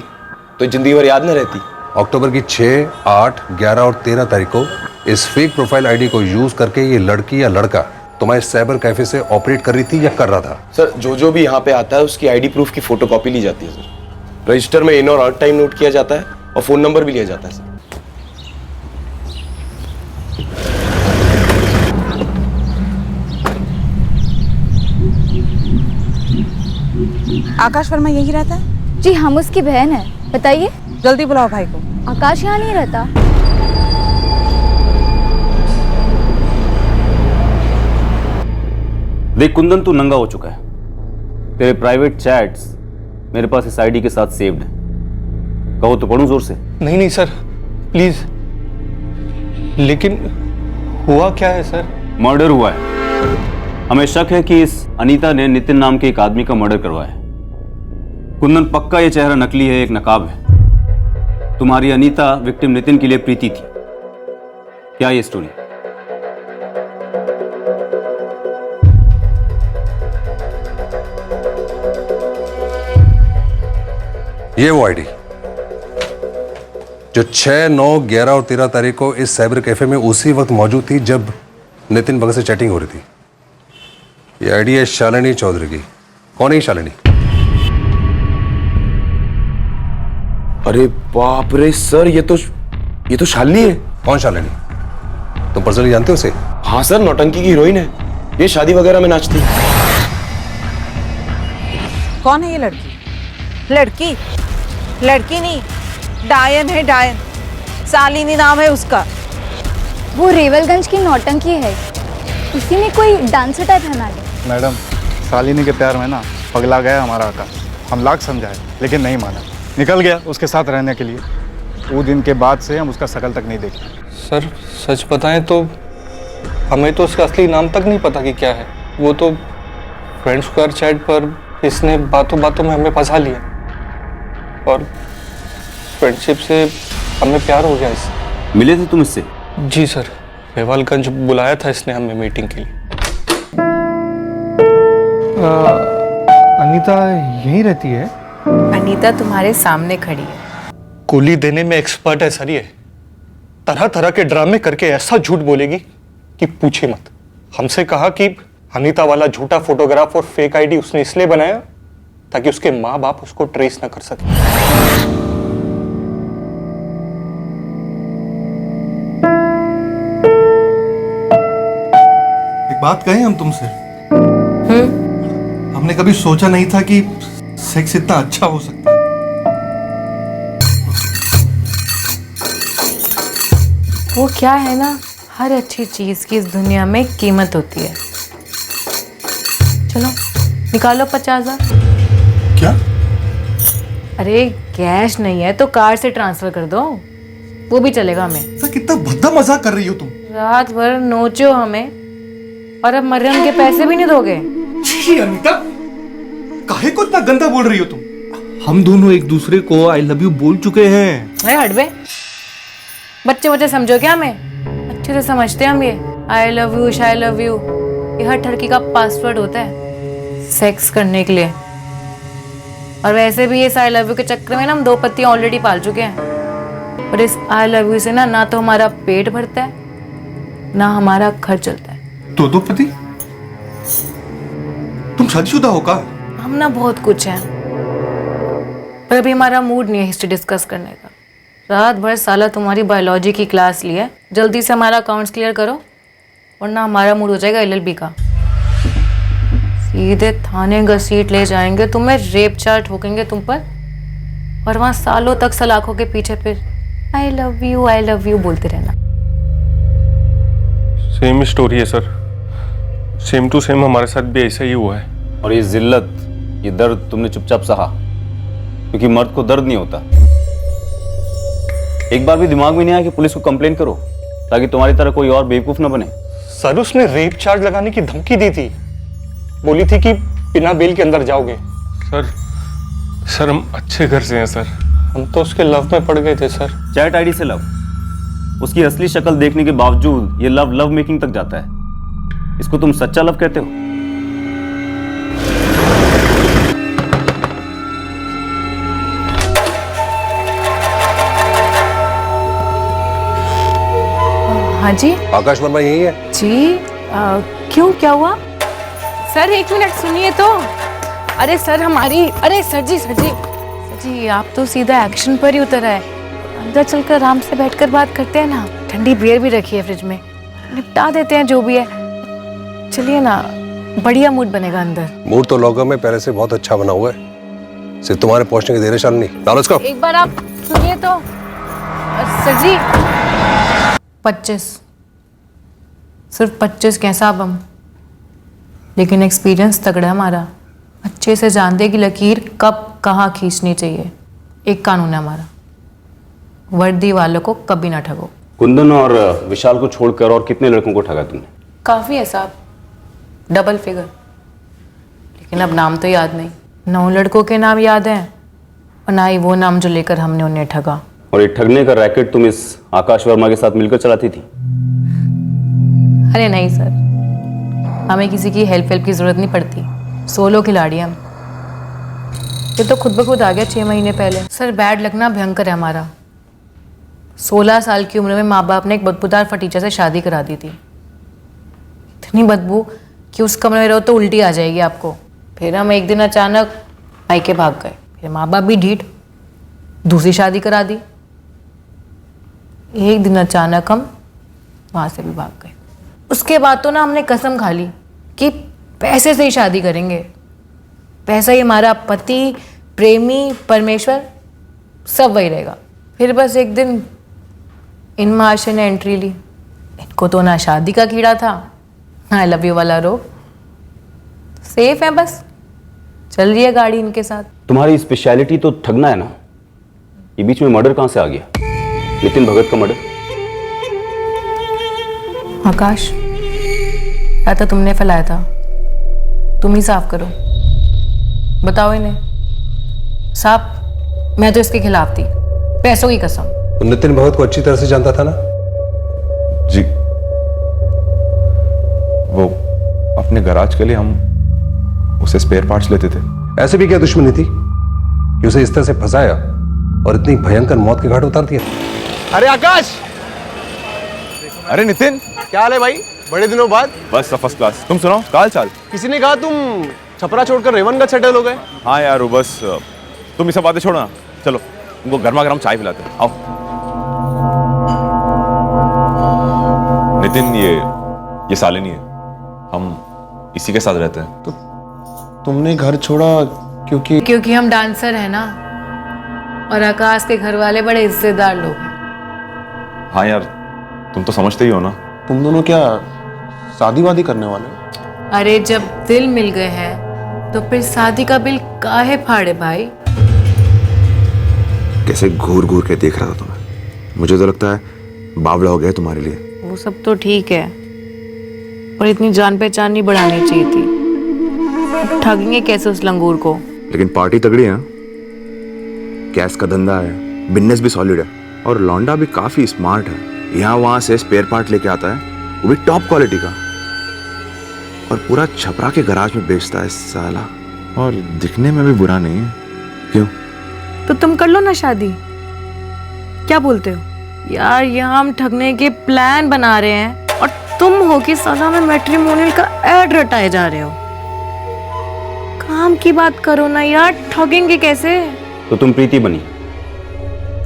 Speaker 20: तो जिंदगी भर याद न रहती।
Speaker 12: अक्टूबर की 6, 8, 11 और 13 तारीख को इस फेक प्रोफाइल आईडी को यूज करके ये लड़की या लड़का तुम्हारे साइबर कैफे से ऑपरेट कर रही थी या कर रहा था?
Speaker 20: सर, जो भी यहाँ पे आता है उसकी आईडी प्रूफ की फोटोकॉपी ली जाती है सर। रजिस्टर में इन और आउट टाइम नोट किया जाता है और फोन नंबर भी लिया जाता है सर।
Speaker 3: आकाश वर्मा यही रहता है?
Speaker 21: जी, हम उसकी बहन है। बताइए।
Speaker 3: जल्दी बुलाओ भाई को।
Speaker 21: आकाश यहाँ नहीं रहता।
Speaker 5: देख कुंदन, तू नंगा हो चुका है। तेरे प्राइवेट चैट्स मेरे पास इस आईडी के साथ सेव्ड है। कहो तो पढ़ूं जोर से?
Speaker 15: नहीं नहीं सर, प्लीज। लेकिन हुआ क्या है सर?
Speaker 5: मर्डर हुआ है। हमें शक है कि इस अनीता ने नितिन नाम के एक आदमी का मर्डर करवाया है। कुंदन, पक्का ये चेहरा नकली है, एक नकाब है। तुम्हारी अनीता विक्टिम नितिन के लिए प्रीति थी। क्या ये स्टोरी?
Speaker 12: ये वो आईडी जो 6, 9, 11 और 13 तारीख को इस साइबर कैफे में उसी वक्त मौजूद थी जब नितिन भगत से चैटिंग हो रही थी। ये आईडी है शालिनी चौधरी की। कौन है शालिनी?
Speaker 20: अरे बाप रे सर, ये तो शालिनी है।
Speaker 12: कौन शालिनी? तुम पर्सनली जानते हो उसे?
Speaker 20: हाँ सर, नौटंकी की हीरोइन है। ये शादी वगैरह में नाचती।
Speaker 3: कौन है ये लड़की?
Speaker 22: लड़की? लड़की नहीं, डायन है, डायन। शालिनी नाम है उसका।
Speaker 21: वो रेवलगंज की नौटंकी है। उसी में कोई डांसर टाइप है मैडम।
Speaker 2: मैडम, शालिनी के प्यार में ना पगला गया हमारा आकाश। हम लाख समझाए लेकिन नहीं माना, निकल गया उसके साथ रहने के लिए। वो दिन के बाद से हम उसका शकल तक नहीं देखे।
Speaker 15: सर, सच बताएं तो हमें तो उसका असली नाम तक नहीं पता कि क्या है। वो तो फ्रेंड स्क्वायर चैट पर इसने बातों बातों में हमें फंसा लिया और फ्रेंडशिप से हमें प्यार हो गया इससे।
Speaker 5: मिले थे तुम इससे?
Speaker 15: जी सर, रेवालगंज बुलाया था इसने हमें मीटिंग के लिए। अनीता यहीं रहती है?
Speaker 10: अनीता तुम्हारे सामने खड़ी है।
Speaker 15: कुली देने में एक्सपर्ट है सर। ये तरह तरह के ड्रामे करके ऐसा झूठ बोलेगी कि पूछे मत। हमसे कहा कि अनीता वाला झूठा फोटोग्राफ और फेक आईडी उसने इसलिए बनाया ताकि उसके माँ बाप उसको ट्रेस ना कर सके।
Speaker 23: एक बात कहें हम तुमसे? हमने कभी सोचा नहीं था कि सेक्स इतना अच्छा हो सकता है।
Speaker 10: वो क्या है ना, हर अच्छी चीज की इस दुनिया में कीमत होती है। चलो निकालो 50,000।
Speaker 23: क्या?
Speaker 10: अरे कैश नहीं है तो कार्ड से ट्रांसफर कर दो, वो भी चलेगा हमें।
Speaker 23: सर, कितना भद्दा मजाक कर रही हो तुम।
Speaker 10: रात भर नोचो हमें और अब मरियम के पैसे भी नहीं दोगे।
Speaker 23: छी अनीता, काहे को इतना गंदा बोल रही हो तुम? हम दोनों एक दूसरे को आई लव यू बोल चुके हैं।
Speaker 10: अरे हट बे, बच्चे बच्चे समझो क्या हमें? अच्छे से समझते हैं हम ये आई लव यू, शाई लव यू। ये हर ठरकी का पासवर्ड होता है सेक्स करने के लिए। और वैसे भी इस आई लव यू के चक्कर में ना हम 2 पत्तियां ऑलरेडी पाल चुके हैं। और इस आई लव यू से ना तो हमारा पेट भरता है ना हमारा घर चलता है।
Speaker 23: 2 पति? तुम शादीशुदा हो का?
Speaker 10: हम ना बहुत कुछ हैं, पर अभी हमारा मूड नहीं है हिस्ट्री डिस्कस करने का। रात भर साला तुम्हारी बायोलॉजी की क्लास ली है। जल्दी से हमारा अकाउंट्स क्लियर करो वरना हमारा मूड हो जाएगा LLB का। सीधे थाने घसीट ले जाएंगे तुम्हें, रेप चार्ज ठोकेंगे तुम पर और वहां सालों तक सलाखों के पीछे फिर आई लव यू बोलते रहना।
Speaker 8: सेम स्टोरी है सर, सेम टू सेम हमारे साथ भी ऐसा ही हुआ है।
Speaker 5: और ये जिल्लत, ये दर्द तुमने चुपचाप सहा क्योंकि मर्द को दर्द नहीं होता। एक बार भी दिमाग में नहीं आया कि पुलिस को कंप्लेन करो, ताकि तुम्हारी तरह कोई और बेवकूफ न बने?
Speaker 23: सर उसने रेप चार्ज लगाने की धमकी दी थी, बोली थी कि बिना बेल के अंदर जाओगे।
Speaker 9: सर हम अच्छे घर से हैं सर।
Speaker 23: हम तो उसके लव में पड़ गए थे सर।
Speaker 5: चैट आईडी से लव? उसकी असली शक्ल देखने के बावजूद ये लव मेकिंग तक जाता है। इसको तुम सच्चा लव कहते हो?
Speaker 10: हाँ जी।
Speaker 12: आकाश वर्मा यही है
Speaker 10: जी। क्यों, क्या हुआ? सर 1 मिनट सुनिए तो। अरे सर अरे सर जी आप तो सीधा एक्शन पर ही उतर आए। अंदर चलकर आराम से बैठकर बात करते हैं ना। ठंडी बियर भी रखी है फ्रिज में, निपटा देते हैं जो भी है। चलिए ना, बढ़िया मूड बनेगा अंदर।
Speaker 12: मूड तो लॉकर में पहले से बहुत अच्छा बना हुआ है, सिर्फ तुम्हारे पहुंचने की देर है शालिनी। डालो इसको।
Speaker 10: एक बार आप सुनिए तो। सर जी 25, सिर्फ 25 कैसा अब हम, लेकिन एक्सपीरियंस तगड़ा है हमारा। अच्छे से जानते कि लकीर कब कहाँ खींचनी चाहिए। एक कानून है हमारा, वर्दी वालों को कभी ना ठगो।
Speaker 5: कुंदन और विशाल को छोड़कर और कितने लड़कों को ठगा तुमने?
Speaker 10: काफ़ी है साहब, डबल फिगर। लेकिन अब नाम तो याद नहीं। 9 लड़कों के नाम याद हैं और ना ही वो नाम जो लेकर हमने उन्हें ठगा।
Speaker 5: और ये ठगने का रैकेट तुम इस आकाश वर्मा के साथ मिलकर चलाती थी?
Speaker 10: अरे नहीं सर, हमें किसी की हेल्प की जरूरत नहीं पड़ती। सोलो खिलाड़ी हम। ये तो खुद ब खुद आ गया 6 महीने पहले। सर बैड लगना भयंकर है हमारा। 16 साल की उम्र में माँ बाप ने एक बदबूदार फटीचर से शादी करा दी थी। इतनी बदबू कि उस कमरे में रहो तो उल्टी आ जाएगी आपको। फिर हम एक दिन अचानक मायके भाग गए। फिर माँ बाप भी ढीठ, दूसरी शादी करा दी। एक दिन अचानक हम वहाँ से भी भाग गए। उसके बाद तो ना हमने कसम खा ली कि पैसे से ही शादी करेंगे। पैसा ही हमारा पति, प्रेमी, परमेश्वर सब वही रहेगा। फिर बस एक दिन इन महाशय ने एंट्री ली। इनको तो ना शादी का कीड़ा था, ना लव यू वाला रोग। सेफ है, बस चल रही है गाड़ी इनके साथ।
Speaker 5: तुम्हारी स्पेशलिटी तो ठगना है ना। ये बीच में मर्डर कहाँ से आ गया? नितिन भगत का मर्डर?
Speaker 10: आकाश, या तो तुमने फैलाया था, तुम ही साफ करो। बताओ इन्हें। साहब मैं तो इसके खिलाफ थी, पैसों की कसम।
Speaker 12: तो नितिन भगत को अच्छी तरह से जानता था ना?
Speaker 14: जी, वो अपने गैराज के लिए हम उसे स्पेयर पार्ट्स लेते थे।
Speaker 12: ऐसे भी क्या दुश्मनी थी कि उसे इस तरह से फंसाया और इतनी भयंकर मौत के घाट उतार दिया?
Speaker 18: अरे आकाश! अरे नितिन, क्या हाल है भाई? बड़े दिनों बाद।
Speaker 14: बस फर्स्ट क्लास। तुम सुनाओ, क्या हाल चाल?
Speaker 18: किसी ने कहा तुम छपरा छोड़कर रेवनगढ़ सेटल हो गए।
Speaker 14: हाँ यार, वो बस तुम ये सब बातें छोड़ो ना, चलो उनको गर्मा गर्म चाय पिलाते हैं। आओ। नितिन, ये शालिनी है, हम इसी के साथ रहते हैं।
Speaker 18: तो तुमने घर छोड़ा
Speaker 10: क्योंकि हम डांसर हैं ना, और आकाश के घर वाले बड़े इज्जतदार लोग हैं।
Speaker 14: हाँ यार, तुम तो समझते ही हो ना।
Speaker 18: तुम दोनों क्या शादी वादी करने वाले?
Speaker 10: अरे जब दिल मिल गए हैं तो फिर शादी का बिल काहे फाड़े भाई।
Speaker 11: कैसे घूर घूर के देख रहा था तुम्हें। मुझे तो लगता है बावला हो गया तुम्हारे लिए।
Speaker 10: वो सब तो ठीक है, पर इतनी जान पहचान नहीं बढ़ानी चाहिए थी। ठगेंगे कैसे उस लंगूर को?
Speaker 11: लेकिन पार्टी तगड़ी है, कैश का धंधा है, बिजनेस भी सॉलिड है, और लौंडा भी काफी स्मार्ट है। यहाँ वहां से स्पेयर पार्ट लेके आता है, वो भी टॉप क्वालिटी का, और पूरा छपरा के गराज में बेचता है साला। और दिखने में भी बुरा नहीं है। क्यों?
Speaker 10: तो तुम कर लो ना शादी, क्या बोलते हो? यार यहाँ हम ठगने के प्लान बना रहे हैं और तुम हो कि साला में मैट्रिमोनियल का एड रटाए जा रहे हो। काम की बात करो ना यार, ठगेंगे कैसे?
Speaker 5: तो तुम प्रीति बनी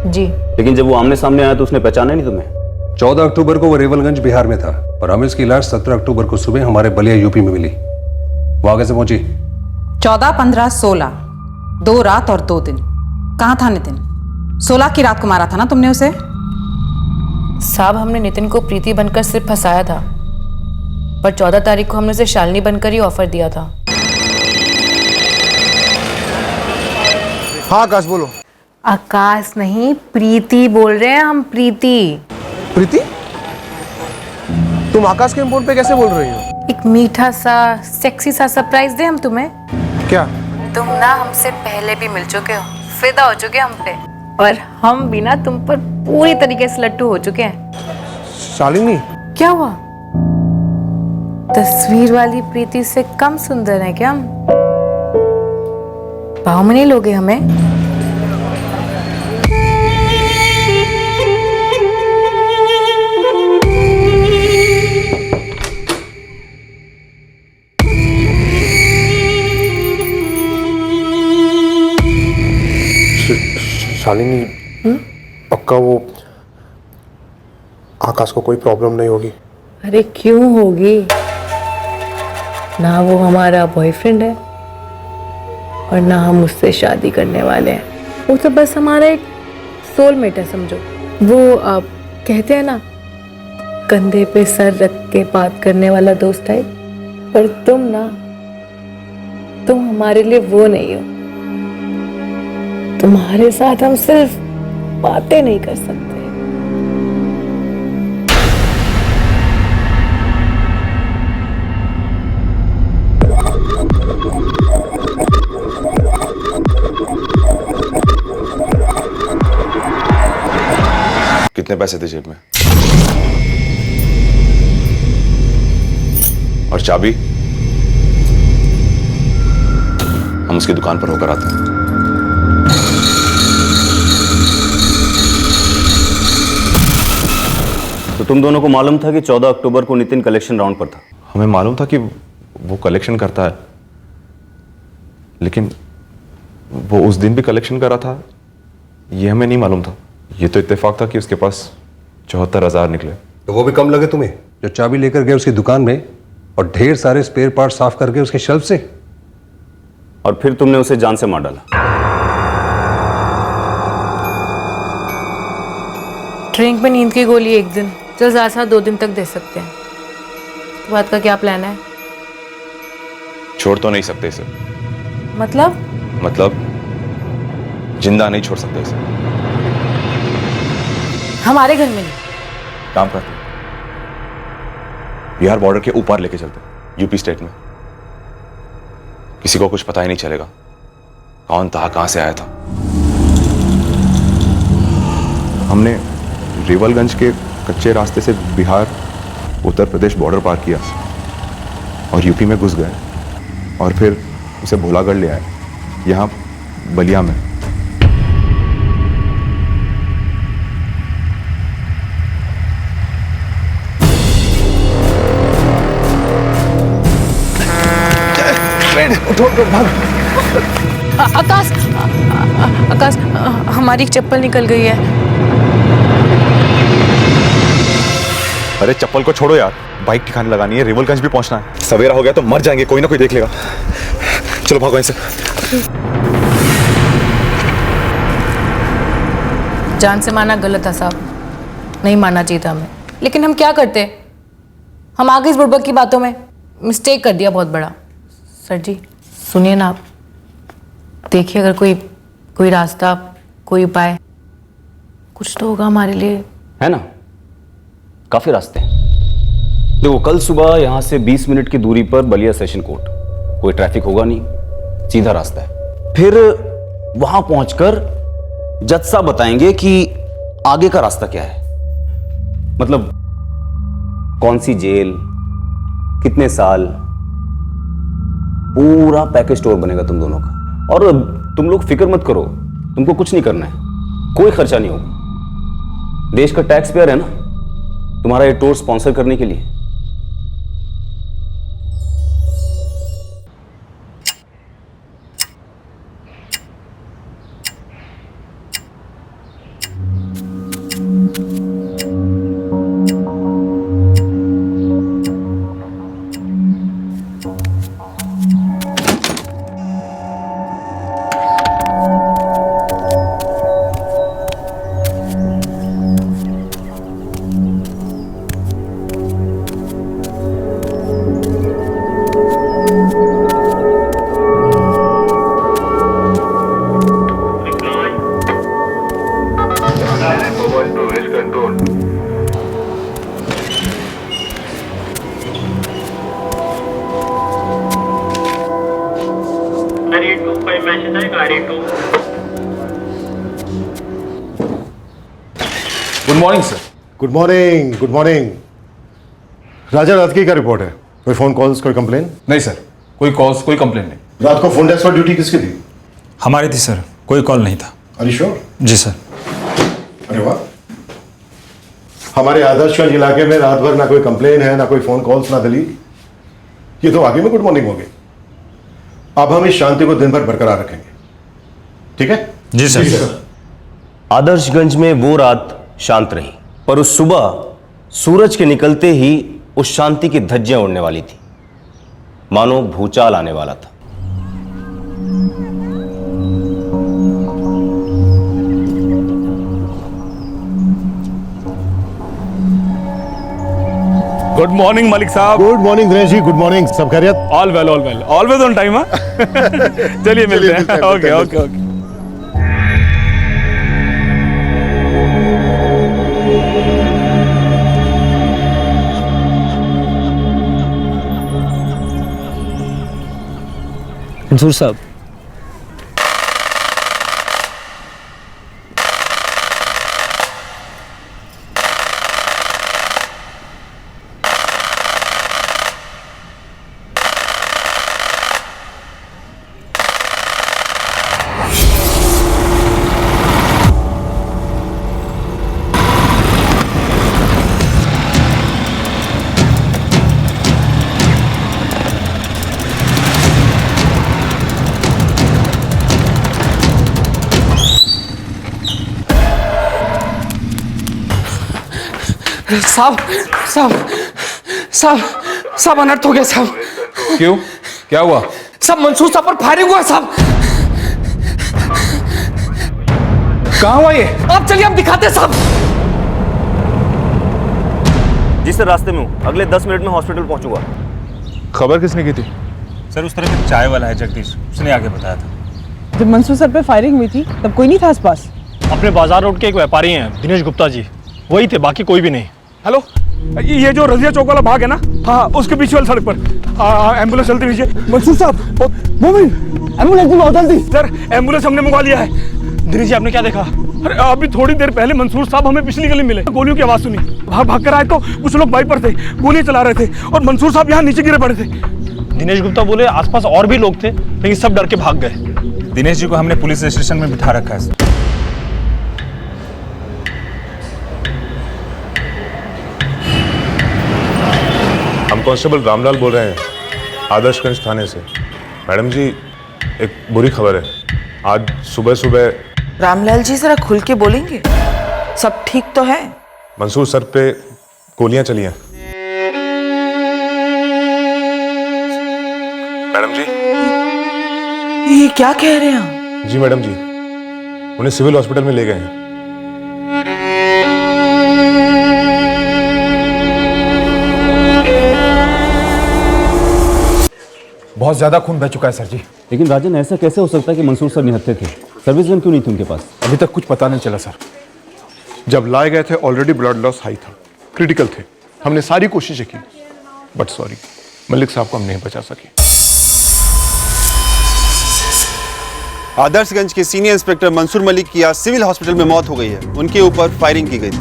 Speaker 10: जी,
Speaker 5: लेकिन जब वो आमने सामने आया तो उसने पहचाना नहीं तुम्हें?
Speaker 12: 14 अक्टूबर को वो रेवलगंज बिहार में था और हमें इसकी लाश 17 अक्टूबर को सुबह हमारे बलिया यूपी में मिली। वो आगे से पहुंची।
Speaker 3: 14, 15, 16 2 रात और 2 दिन। कहाँ था नितिन? 16 की रात को मारा था ना तुमने उसे?
Speaker 10: साहब हमने नितिन को प्रीति बनकर सिर्फ फंसाया था, पर 14 तारीख को हमने उसे शालिनी बनकर ही ऑफर दिया था।
Speaker 18: हाँ आकाश बोलो।
Speaker 10: आकाश नहीं, प्रीति बोल रहे हैं हम, प्रीति।
Speaker 1: प्रीति, तुम आकाश के फोन पे कैसे बोल रही हो?
Speaker 10: एक मीठा सा सेक्सी सा सरप्राइज दे हम तुम्हें।
Speaker 1: क्या?
Speaker 10: तुम ना हमसे पहले भी मिल चुके हो, फिदा हो चुके हम पे, और हम भी ना तुम पर पूरी तरीके से लट्टू हो चुके हैं।
Speaker 1: शालिनी,
Speaker 10: क्या हुआ? तस्वीर वाली प्रीति से कम सुंदर है क्या हम? पाँव में नहीं लोगे हमें?
Speaker 1: शालिनी, पक्का वो आकाश को कोई प्रॉब्लम नहीं होगी?
Speaker 10: अरे क्यों होगी? ना वो हमारा बॉयफ्रेंड है और ना हम उससे शादी करने वाले हैं। वो तो बस हमारा एक सोलमेट है समझो। वो आप कहते हैं ना, कंधे पे सर रख के बात करने वाला दोस्त है। पर तुम हमारे लिए वो नहीं हो। तुम्हारे साथ हम सिर्फ बातें नहीं कर सकते।
Speaker 11: कितने पैसे थे जेब में? और चाबी? हम उसकी दुकान पर होकर आते हैं।
Speaker 5: तो तुम दोनों को मालूम था कि 14 अक्टूबर को नितिन कलेक्शन राउंड पर था?
Speaker 11: हमें मालूम था कि वो कलेक्शन करता है, लेकिन वो उस दिन भी कलेक्शन कर रहा था, ये हमें नहीं मालूम था। ये तो इत्तेफाक था कि उसके पास 74,000 निकले।
Speaker 12: तो वो भी कम लगे तुम्हें जो चाबी लेकर गए उसकी दुकान में और ढेर सारे स्पेयर पार्ट साफ करके उसके शेल्फ से?
Speaker 5: और फिर तुमने उसे जान से मार डाला।
Speaker 10: ड्रिंक में नींद की गोली एक दिन, चल ज्यादा 2 दिन तक दे सकते हैं। तो बात का क्या प्लान है?
Speaker 11: छोड़ तो नहीं सकते इसे।
Speaker 10: मतलब
Speaker 11: जिंदा नहीं छोड़ सकते इसे।
Speaker 10: हमारे घर में नहीं।
Speaker 11: काम करते, बिहार बॉर्डर के ऊपर लेके चलते, यूपी स्टेट में। किसी को कुछ पता ही नहीं चलेगा कौन था, कहां से आया था। हमने रेवलगंज के कच्चे रास्ते से बिहार उत्तर प्रदेश बॉर्डर पार किया और यूपी में घुस गए और फिर उसे भोलागढ़ ले आए, यहाँ बलिया में।
Speaker 10: आकाश, हमारी चप्पल निकल गई है।
Speaker 11: अरे चप्पल को छोड़ो यार, बाइक ठिकाने लगानी है, रेवलगंज भी पहुंचना है। सवेरा हो गया तो मर जाएंगे, कोई ना कोई देख लेगा। चलो भागो इनसे।
Speaker 10: जान से मारना गलत था साहब, नहीं मारना चाहिए था हमें। लेकिन हम क्या करते, हम आगे इस बुड़बक की बातों में मिस्टेक कर दिया बहुत बड़ा। सर जी सुनिए ना, आप देखिए अगर कोई रास्ता, कोई उपाय, कुछ तो होगा हमारे लिए।
Speaker 5: है ना, काफी रास्ते हैं। देखो, कल सुबह यहां से 20 मिनट की दूरी पर बलिया सेशन कोर्ट, कोई ट्रैफिक होगा नहीं, सीधा रास्ता है। फिर वहां पहुंचकर जज साहब बताएंगे कि आगे का रास्ता क्या है, मतलब कौन सी जेल, कितने साल, पूरा पैकेज स्टोर बनेगा तुम दोनों का। और तुम लोग फिक्र मत करो, तुमको कुछ नहीं करना है, कोई खर्चा नहीं होगा। देश का टैक्स पेयर है ना तुम्हारा ये टूर स्पॉन्सर करने के लिए।
Speaker 14: Good morning sir.
Speaker 4: Good morning, good morning. Raja, रात की क्या रिपोर्ट है? कोई फोन कॉल्स, कोई कंप्लेन?
Speaker 14: नहीं सर, कोई कॉल्स, कोई कंप्लेन नहीं।
Speaker 4: रात को फोन डेस्क पर ड्यूटी किसकी थी?
Speaker 6: हमारी थी सर, कोई कॉल नहीं था।
Speaker 4: Are you sure?
Speaker 6: जी सर।
Speaker 4: अरे वाह, हमारे आदर्शगंज इलाके में रात भर ना कोई कंप्लेन है, ना कोई फोन कॉल्स, ना दलील। ये तो आगे में गुड मॉर्निंग हो गई। अब हम इस शांति को दिन भर बरकरार रखेंगे, ठीक है?
Speaker 6: जी सर।
Speaker 20: आदर्शगंज में वो रात शांत रही, पर उस सुबह सूरज के निकलते ही उस शांति की धज्जियां उड़ने वाली थी, मानो भूचाल आने वाला था।
Speaker 7: गुड मॉर्निंग मलिक साहब।
Speaker 4: Good morning Dinesh ji, good morning. सब खैरियत?
Speaker 7: All well, always on time. चलिए मिलते हैं। Okay okay okay.
Speaker 15: मंसूर साहब,
Speaker 24: साहब साहब साहब साहब अनर्थ हो गया साहब।
Speaker 14: क्यों, क्या हुआ?
Speaker 24: सब मंसूर साहब पर फायरिंग हुआ साहब।
Speaker 14: कहाँ हुआ ये?
Speaker 24: आप चलिए, हम दिखाते हैं साहब।
Speaker 5: जी सर, रास्ते में हूँ, अगले 10 मिनट में हॉस्पिटल पहुंचूंगा।
Speaker 14: खबर किसने की थी?
Speaker 6: सर उस तरफ एक चाय वाला है जगदीश, उसने आगे बताया था।
Speaker 25: जब मंसूर सर पे फायरिंग हुई थी तब कोई नहीं था आसपास?
Speaker 7: अपने बाजार रोड के एक व्यापारी हैं, दिनेश गुप्ता जी, वही थे, बाकी कोई भी नहीं। हेलो, ये जो रजिया चौक वाला भाग है ना, हाँ उसके बीच वाली सड़क पर एम्बुलेंस चलती हुई।
Speaker 25: मंसूर साहब, एम्बुलेंस में बहुत जल्दी।
Speaker 7: सर एम्बुलेंस हमने मंगवा लिया है। दिनेश जी, आपने क्या देखा? अरे अभी थोड़ी देर पहले मंसूर साहब हमें पिछली गली मिले, गोलियों की आवाज सुनी, भाग कर आए तो कुछ लोग बाइक पर थे, गोली चला रहे थे और मंसूर साहब यहाँ नीचे गिरे पड़े थे। दिनेश गुप्ता बोले आसपास और भी लोग थे, लेकिन सब डर के भाग गए।
Speaker 6: दिनेश जी को हमने पुलिस स्टेशन में बिठा रखा है।
Speaker 19: हम कांस्टेबल रामलाल बोल रहे हैं, आदर्शगंज थाने से। मैडम जी, एक बुरी खबर है। आज सुबह सुबह
Speaker 22: रामलाल जी जरा खुल के बोलेंगे? सब ठीक तो है?
Speaker 19: मंसूर सर पे गोलियां चली हैं। मैडम जी।
Speaker 22: ये क्या कह रहे हैं?
Speaker 19: जी मैडम जी, उन्हें सिविल हॉस्पिटल में ले गए हैं।
Speaker 14: बहुत ज्यादा खून बह चुका है सर जी।
Speaker 5: लेकिन राजन, ऐसा कैसे हो सकता है कि मंसूर सर निहत्थे थे? सर्विस गन क्यों नहीं थी उनके पास?
Speaker 14: अभी तक कुछ पता नहीं चला सर।
Speaker 4: जब लाए गए थे ऑलरेडी ब्लड लॉस हाई था, क्रिटिकल थे। हमने सारी कोशिशें की, बट सॉरी, मलिक साहब को हम नहीं बचा सके।
Speaker 26: आदर्शगंज के सीनियर इंस्पेक्टर मंसूर मलिक की आज सिविल हॉस्पिटल में मौत हो गई है। उनके ऊपर फायरिंग की गई थी।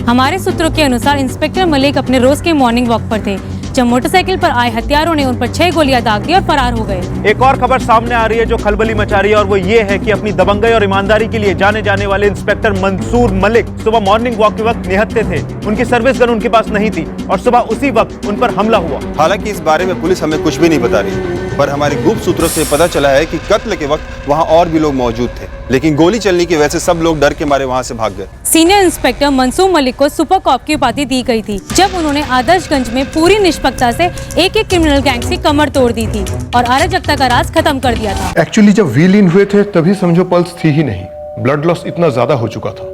Speaker 10: हमारे सूत्रों के अनुसार इंस्पेक्टर मलिक अपने रोज के मॉर्निंग वॉक पर थे जब मोटरसाइकिल पर आए हत्यारों ने उन पर 6 गोलियां दाग दी और फरार हो गए।
Speaker 8: एक और खबर सामने आ रही है जो खलबली मचा रही है, और वो ये है कि अपनी दबंगई और ईमानदारी के लिए जाने जाने वाले इंस्पेक्टर मंसूर मलिक सुबह मॉर्निंग वॉक के वक्त निहत्थे थे। उनकी सर्विस गन उनके पास नहीं थी और सुबह उसी वक्त उन पर हमला हुआ।
Speaker 26: हालांकि इस बारे में पुलिस हमें कुछ भी नहीं बता रही, पर हमारे गुप्त सूत्रों से पता चला है कि कत्ल के वक्त वहाँ और भी लोग मौजूद थे, लेकिन गोली चलने की वजह से सब लोग डर के मारे वहाँ से भाग गए।
Speaker 10: सीनियर इंस्पेक्टर मंसूर मलिक को सुपर कॉप की उपाधि दी गई थी जब उन्होंने आदर्शगंज में पूरी निष्पक्षता से एक क्रिमिनल गैंग की कमर तोड़ दी थी और अराजकता का राज खत्म कर दिया था।
Speaker 4: एक्चुअली जब व्हील इन हुए थे तभी समझो पल्स थी ही नहीं, ब्लड लॉस इतना ज्यादा हो चुका था।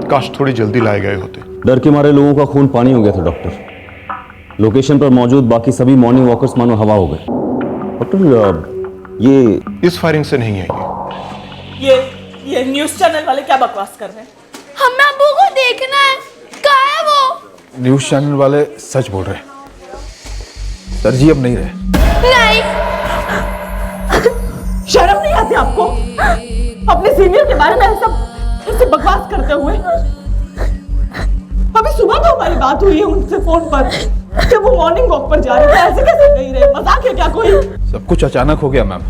Speaker 4: काश थोड़ी जल्दी लाए गए होते।
Speaker 5: डर के मारे लोगों का खून पानी हो गया था डॉक्टर। लोकेशन पर मौजूद बाकी सभी मॉर्निंग वॉकर्स मानो हवा हो गए। डॉक्टर, ये
Speaker 4: इस फायरिंग से नहीं है
Speaker 22: ये न्यूज़ चैनल वाले क्या बकवास कर रहे हैं? हमें अब्बू को देखना है। कहाँ है वो?
Speaker 14: न्यूज चैनल वाले सच बोल रहे हैं सर जी, अब नहीं रहे।
Speaker 22: नहीं, शर्म नहीं आती आपको? सीनियर के बारे में ऐसे बकवास करते हुए। अभी सुबह तो हमारी बात हुई है उनसे फोन पर कि वो मॉर्निंग वॉक पर जा रहे थे। ऐसे कैसे नहीं रहे? मजाक है क्या कोई?
Speaker 2: सब कुछ अचानक हो गया मैम।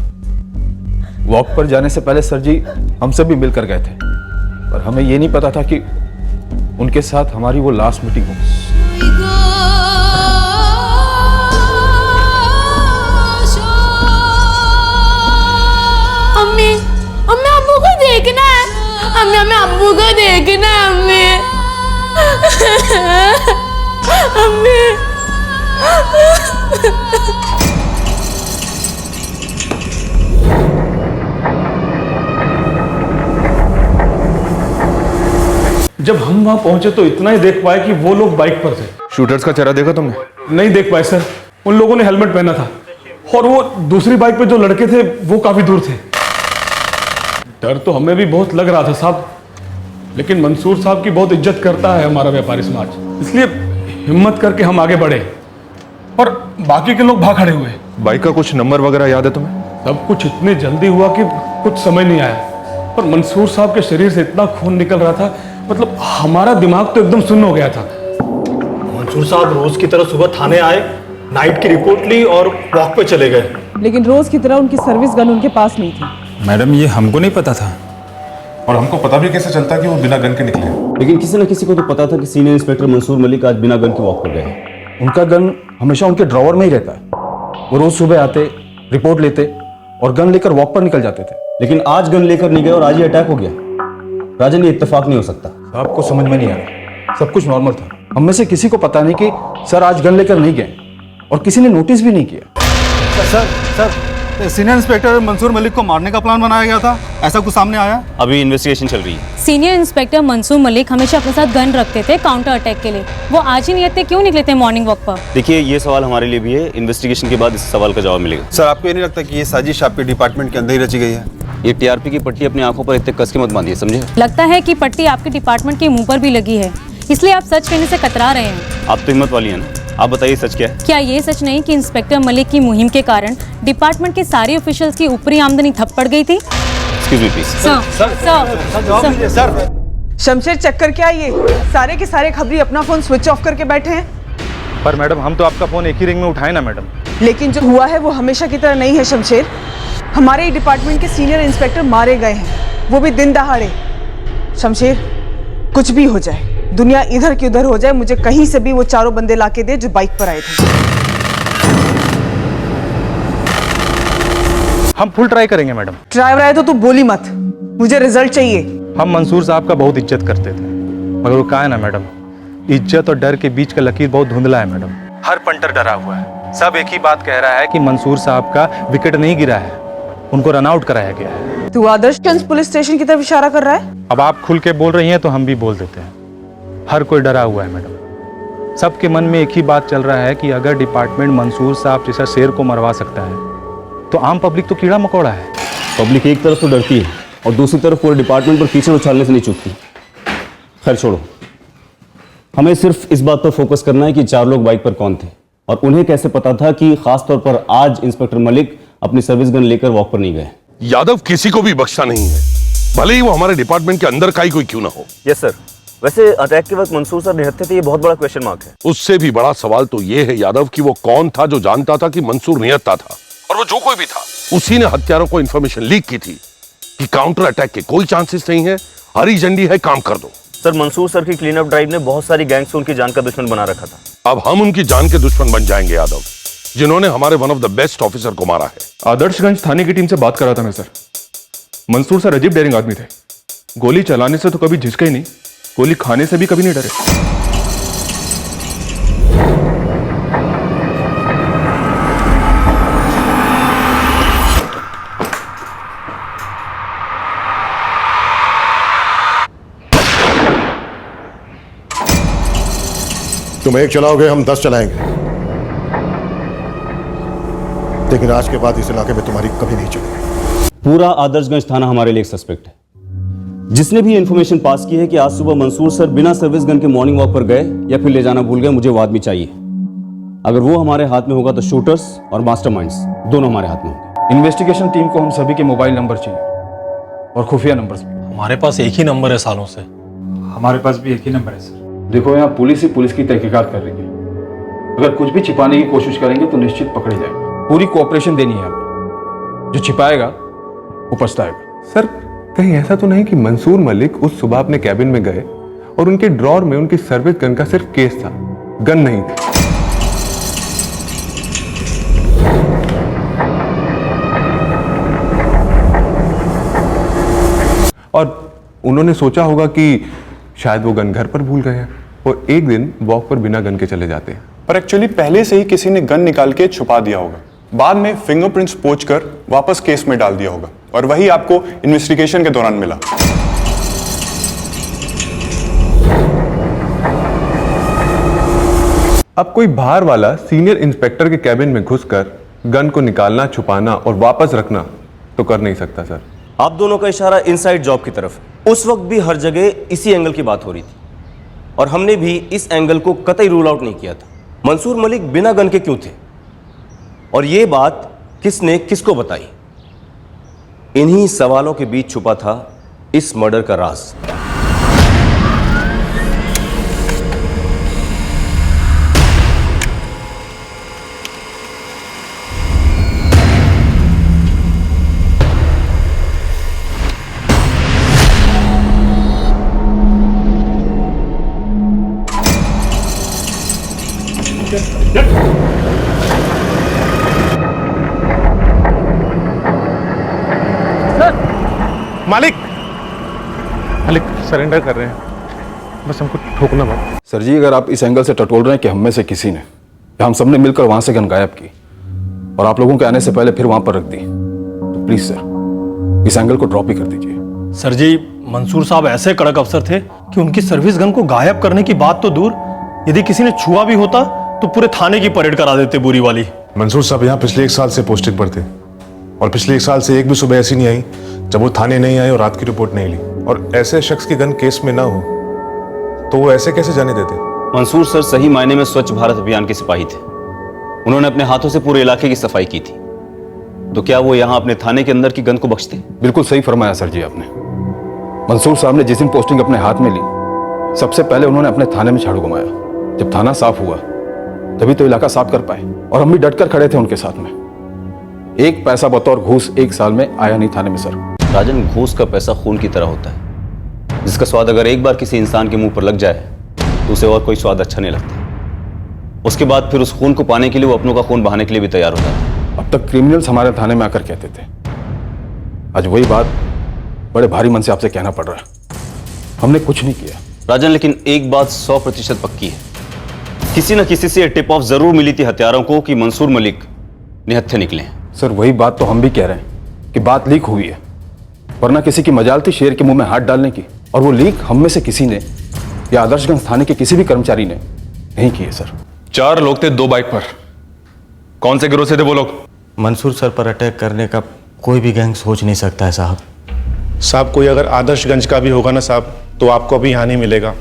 Speaker 2: वॉक पर जाने से पहले सर जी हमसे भी मिलकर गए थे, पर हमें ये नहीं पता था कि उनके साथ हमारी वो लास्ट मीटिंग हो।
Speaker 10: अम्मी, अम्मी अब्बू को देखना है। अम्मी, हमें अब्बू को देखना है अम्मी। अम्मी।
Speaker 7: जब हम वहां पहुंचे तो इतना ही देख पाए कि वो लोग बाइक पर थे।
Speaker 26: शूटर्स का चेहरा देखा तुमने?
Speaker 7: नहीं देख पाए सर। उन लोगों ने हेलमेट पहना था और वो दूसरी बाइक पे जो लड़के थे वो काफी दूर थे। डर तो हमें भी बहुत लग रहा था साहब, लेकिन मंसूर साहब की बहुत इज्जत करता है हमारा व्यापारी समाज, इसलिए हिम्मत करके हम आगे बढ़े और बाकी के लोग भाग खड़े हुए।
Speaker 26: बाइक का कुछ नंबर वगैरह याद है तुम्हें?
Speaker 7: सब कुछ इतनी जल्दी हुआ कि कुछ समझ नहीं आया, पर मंसूर साहब के शरीर से इतना खून निकल रहा था, मतलब हमारा दिमाग तो एकदम सुन्न हो गया था।
Speaker 23: मंसूर साहब रोज की तरह सुबह थाने आए, नाइट की रिपोर्ट ली और वॉक पे चले गए।
Speaker 22: लेकिन रोज की तरह उनकी सर्विस गन उनके पास नहीं थी।
Speaker 6: मैडम ये हमको नहीं पता था।
Speaker 26: और हमको पता भी कैसे चलता कि वो बिना गन के निकले?
Speaker 5: लेकिन किसी न किसी को तो पता था कि सीनियर इंस्पेक्टर मंसूर मलिक आज बिना गन के वॉक पर गए।
Speaker 2: उनका गन हमेशा उनके ड्रॉवर में ही रहता है। वो रोज सुबह आते, रिपोर्ट लेते और गन लेकर वॉक पर निकल जाते थे।
Speaker 5: लेकिन आज गन लेकर नहीं गए और आज ही अटैक हो गया। राजन, ये इत्तेफाक नहीं हो सकता।
Speaker 2: आपको समझ में नहीं आ रहा, सब कुछ नॉर्मल था। हम में से किसी को पता नहीं कि सर आज गन लेकर नहीं गए और किसी ने नोटिस भी नहीं किया।
Speaker 23: Sir senior inspector Mansoor Malik को मारने का प्लान बनाया गया था, ऐसा कुछ सामने आया?
Speaker 5: अभी इन्वेस्टिगेशन चल रही है।
Speaker 10: सीनियर इंस्पेक्टर मंसूर मलिक हमेशा अपने साथ गन रखते थे काउंटर अटैक के लिए। वो आज ही नहीं आते, क्यों निकले थे मॉर्निंग वॉक पर?
Speaker 5: देखिए, ये सवाल हमारे लिए भी है। इन्वेस्टिगेशन के बाद इस सवाल का जवाब मिलेगा।
Speaker 26: सर, आपको ये नहीं लगता कि ये साजिश आपके डिपार्टमेंट के अंदर ही रची गई है?
Speaker 5: ये टीआरपी की पट्टी अपनी आंखों पर इतने कस के मत बांधिए, समझे?
Speaker 10: लगता है कि पट्टी आपके डिपार्टमेंट के मुंह पर भी लगी है, इसलिए आप सच कहने से कतरा रहे हैं।
Speaker 5: आप तो हिम्मत वाली है ना। आप बताइए सच क्या है?
Speaker 10: क्या ये सच नहीं कि इंस्पेक्टर मलिक की मुहिम के कारण डिपार्टमेंट के सारे ऑफिशियल्स की ऊपरी आमदनी ठप पड़ गई थी?
Speaker 5: Excuse me please.
Speaker 23: Sir
Speaker 22: Shamsher, चक्कर क्या ये? सारे के सारे खबरी अपना फोन स्विच ऑफ करके बैठे हैं।
Speaker 8: पर मैडम, हम तो आपका फोन एक ही रिंग में उठाए ना मैडम।
Speaker 22: लेकिन जो हुआ है वो हमेशा की तरह नहीं है शमशेर। हमारे ही डिपार्टमेंट के सीनियर इंस्पेक्टर मारे गए हैं, वो भी दिन दहाड़े। शमशेर, कुछ भी हो जाए, दुनिया इधर की उधर हो जाए, मुझे कहीं से भी वो चारों बंदे लाके दे जो बाइक पर आए थे।
Speaker 8: हम फुल ट्राई करेंगे मैडम।
Speaker 22: ड्राइवर आए तो तू बोली मत, मुझे रिजल्ट चाहिए।
Speaker 8: हम मंसूर साहब का बहुत इज्जत करते थे, मगर वो कहा है ना मैडम, इज्जत और डर के बीच का लकीर बहुत धुंधला है मैडम। हर पंटर डरा हुआ है, सब एक ही बात कह रहा है कि मंसूर साहब का विकेट नहीं गिरा है, उनको रन आउट कराया गया है।
Speaker 22: तू आदर्शगंज पुलिस स्टेशन की तरफ इशारा कर रहा है?
Speaker 8: अब आप खुल के बोल रही हैं तो हम भी बोल देते हैं। हर कोई डरा हुआ है मैडम। सबके मन में एक ही बात चल रहा है कि अगर डिपार्टमेंट मंसूर साहब जैसा शेर को मरवा सकता है तो आम पब्लिक तो कीड़ा मकोड़ा है।
Speaker 5: पब्लिक एक तरफ तो डरती है और दूसरी तरफ पूरे डिपार्टमेंट पर कीचड़ उछालने से नहीं चूकती। खैर छोड़ो, हमें सिर्फ इस बात पर फोकस करना है कि चार लोग बाइक पर कौन थे और उन्हें कैसे पता था कि खासतौर पर आज इंस्पेक्टर मलिक अपनी सर्विस गन लेकर वॉक पर नहीं गए।
Speaker 9: यादव किसी को भी बख्शा नहीं है, भले ही वो हमारे डिपार्टमेंट के अंदर का ही कोई क्यों ना हो।
Speaker 5: Yes sir. वैसे अटैक के वक्त मंसूर सर निहत्थे थे, ये बहुत बड़ा क्वेश्चन मार्क है।
Speaker 9: उससे भी बड़ा सवाल तो ये है यादव कि वो कौन था जो जानता था कि मंसूर निहत्था था, और वो जो कोई भी था उसी ने हत्यारों को इन्फॉर्मेशन लीक की थी कि काउंटर अटैक के कोई चांसेस नहीं है, हरी झंडी है, काम कर दो।
Speaker 5: सर, मंसूर सर की क्लीन अप ड्राइव ने बहुत सारी गैंग्स को उनकी जान का दुश्मन बना रखा था।
Speaker 9: अब हम उनकी जान के दुश्मन बन जाएंगे यादव, जिन्होंने हमारे one of the best officer को मारा है।
Speaker 14: आदर्शगंज थाने की टीम से बात कर रहा था मैं सर। मंसूर सर अजीब डेयरिंग आदमी थे, गोली चलाने से तो कभी झिझके ही नहीं, गोली खाने से भी कभी नहीं डरे।
Speaker 4: तुम एक चलाओगे, हम 10 चलाएंगे, लेकिन आज के बाद इस इलाके में तुम्हारी कभी नहीं चलेगी।
Speaker 5: पूरा आदर्शगंज थाना हमारे लिए एक सस्पेक्ट है। जिसने भी इंफॉर्मेशन पास की है कि आज सुबह मंसूर सर बिना सर्विस गन के मॉर्निंग वॉक पर गए या फिर ले जाना भूल गए, मुझे वो आदमी चाहिए। अगर वो हमारे हाथ में होगा तो शूटर्स और मास्टरमाइंड्स दोनों हमारे हाथ में होंगे।
Speaker 14: इन्वेस्टिगेशन टीम को हम सभी के मोबाइल नंबर चाहिए
Speaker 2: और खुफिया नंबर्स भी।
Speaker 3: हमारे पास एक ही नंबर है सालों से।
Speaker 6: हमारे पास भी एक ही नंबर है सर।
Speaker 2: देखो, यहाँ पुलिस ही पुलिस की तहकीकात कर रही है। अगर कुछ भी छिपाने की कोशिश करेंगे तो निश्चित पकड़े जाएंगे। पूरी कोऑपरेशन देनी है हमें। जो छिपाएगा वो पछताएगा।
Speaker 11: सर, कहीं ऐसा तो नहीं कि मंसूर मलिक उस सुबह अपने कैबिन में गए और उनके ड्रॉर में उनकी सर्विस गन का सिर्फ केस था, गन नहीं थी? और उन्होंने सोचा होगा कि शायद वो गन घर पर भूल गए हैं और एक दिन वॉक पर बिना गन के चले जाते हैं।
Speaker 13: पर एक्चुअली पहले से ही किसी ने गन निकाल के छुपा दिया होगा, बाद में फिंगरप्रिंट्स पोंछकर वापस केस में डाल दिया होगा और वही आपको इन्वेस्टिगेशन के दौरान मिला।
Speaker 11: अब कोई बाहर वाला सीनियर इंस्पेक्टर के कैबिन में घुसकर गन को निकालना, छुपाना और वापस रखना तो कर नहीं सकता सर।
Speaker 5: आप दोनों का इशारा इनसाइड जॉब की तरफ है। उस वक्त भी हर जगह इसी एंगल की बात हो रही थी और हमने भी इस एंगल को कतई रूल आउट नहीं किया था। मंसूर मलिक बिना गन के क्यों थे और ये बात किसने किसको बताई? इन्हीं सवालों के बीच छुपा था इस मर्डर का राज।
Speaker 16: मालिक मालिक सरेंडर कर रहे हैं, बस हमको ठोकना मत।
Speaker 2: सर जी, अगर आप इस एंगल से टटोल रहे हैं कि हम में से किसी ने या हम सबने मिलकर वहां से गन गायब की और आप लोगों के आने से पहले फिर वहां पर रख दी, तो प्लीज सर इस एंगल को ड्रॉप ही कर दीजिए।
Speaker 3: सर जी, मंसूर साहब ऐसे कड़क अफसर थे कि उनकी सर्विस गन को गायब करने की बात तो दूर, यदि किसी ने छुआ भी होता तो पूरे थाने की परेड करा देते बुरी वाली।
Speaker 16: मंसूर साहब यहाँ पिछले 1 साल से पोस्टिंग पर थे और पिछले 1 साल से एक भी सुबह ऐसी नहीं आई जब वो थाने नहीं आए और रात की रिपोर्ट नहीं ली। और ऐसे शख्स की गन केस में ना हो तो वो ऐसे कैसे जाने देते?
Speaker 5: मंसूर सर सही मायने में स्वच्छ भारत अभियान के सिपाही थे। उन्होंने अपने हाथों से पूरे इलाके की सफाई की थी, तो क्या वो यहां अपने थाने के अंदर की गन को बख्शते?
Speaker 2: बिल्कुल सही फरमाया सर जी आपने। मंसूर साहब ने जिस दिन पोस्टिंग अपने हाथ में ली, सबसे पहले उन्होंने अपने थाने में झाड़ू घुमाया। जब थाना साफ हुआ तभी तो इलाका साफ कर पाए और हम भी डटकर खड़े थे उनके साथ में। एक पैसा बतौर घूस 1 साल में आया नहीं थाने में सर।
Speaker 5: राजन, घूस का पैसा खून की तरह होता है, जिसका स्वाद अगर एक बार किसी इंसान के मुंह पर लग जाए तो उसे और कोई स्वाद अच्छा नहीं लगता। उसके बाद फिर उस खून को पाने के लिए वो अपनों का खून बहाने के लिए भी तैयार हो जाता है।
Speaker 2: अब तक क्रिमिनल्स हमारे थाने में आकर कहते थे, आज वही बात बड़े भारी मन से आपसे कहना पड़ रहा है। हमने कुछ नहीं किया
Speaker 5: राजन, लेकिन एक बात 100% पक्की है, किसी न किसी से टिप ऑफ जरूर मिली थी हत्यारों को कि मंसूर मलिक निहत्थे निकले।
Speaker 2: सर वही बात तो हम भी कह रहे हैं कि बात लीक हुई है, वरना किसी की मजाल थी शेर के मुंह में हाथ डालने की, और वो लीक हम में से किसी ने या आदर्शगंज थाने के किसी भी कर्मचारी ने नहीं की है सर।
Speaker 17: 4 लोग थे 2 बाइक पर। कौन से गिरोह से थे वो लोग?
Speaker 18: मंसूर सर पर अटैक करने का कोई भी गैंग सोच नहीं सकता है साहब।
Speaker 16: साहब कोई अगर आदर्शगंज का भी होगा ना साहब, तो आपको अभी यहाँ नहीं मिलेगा,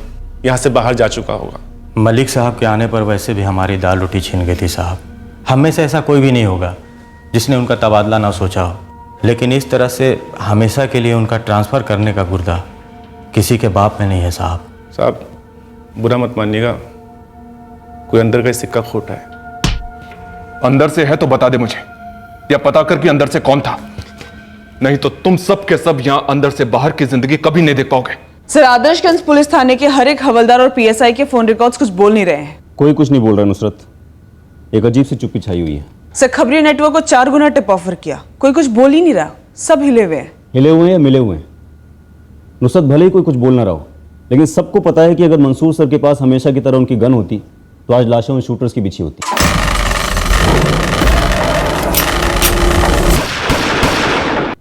Speaker 16: यहाँ से बाहर जा चुका होगा।
Speaker 18: मलिक साहब के आने पर वैसे भी हमारी दाल रोटी छीन गई थी साहब। हम में से ऐसा कोई भी नहीं होगा जिसने उनका तबादला ना सोचा हो, लेकिन इस तरह से हमेशा के लिए उनका ट्रांसफ़र करने का गुर्दा किसी के बाप में नहीं है साहब।
Speaker 16: साहब बुरा मत मानिएगा, कोई अंदर का सिक्का खोटा है।
Speaker 17: अंदर से है तो बता दे मुझे, या पता कर कि अंदर से कौन था, नहीं तो तुम सब के सब यहां अंदर से बाहर की जिंदगी कभी नहीं देख पाओगे।
Speaker 22: सर, आदर्शगंज पुलिस थाने के हर एक हवलदार और पीएसआई के फोन रिकॉर्ड्स कुछ बोल नहीं रहे हैं।
Speaker 5: कोई कुछ नहीं बोल रहा नुसरत, एक अजीब सी चुप्पी छाई हुई है।
Speaker 22: सर, खबरी नेटवर्क को 4 गुना टिप ऑफर किया, कोई कुछ बोल ही नहीं रहा, सब हिले हुए हैं।
Speaker 5: हिले हुए हैं या मिले हुए हैं? नुसरत भले ही कोई कुछ बोल ना रहा हो, लेकिन सबको पता है कि अगर मंसूर सर के पास हमेशा की तरह उनकी गन होती तो आज लाशों में शूटर्स की बिछी होती।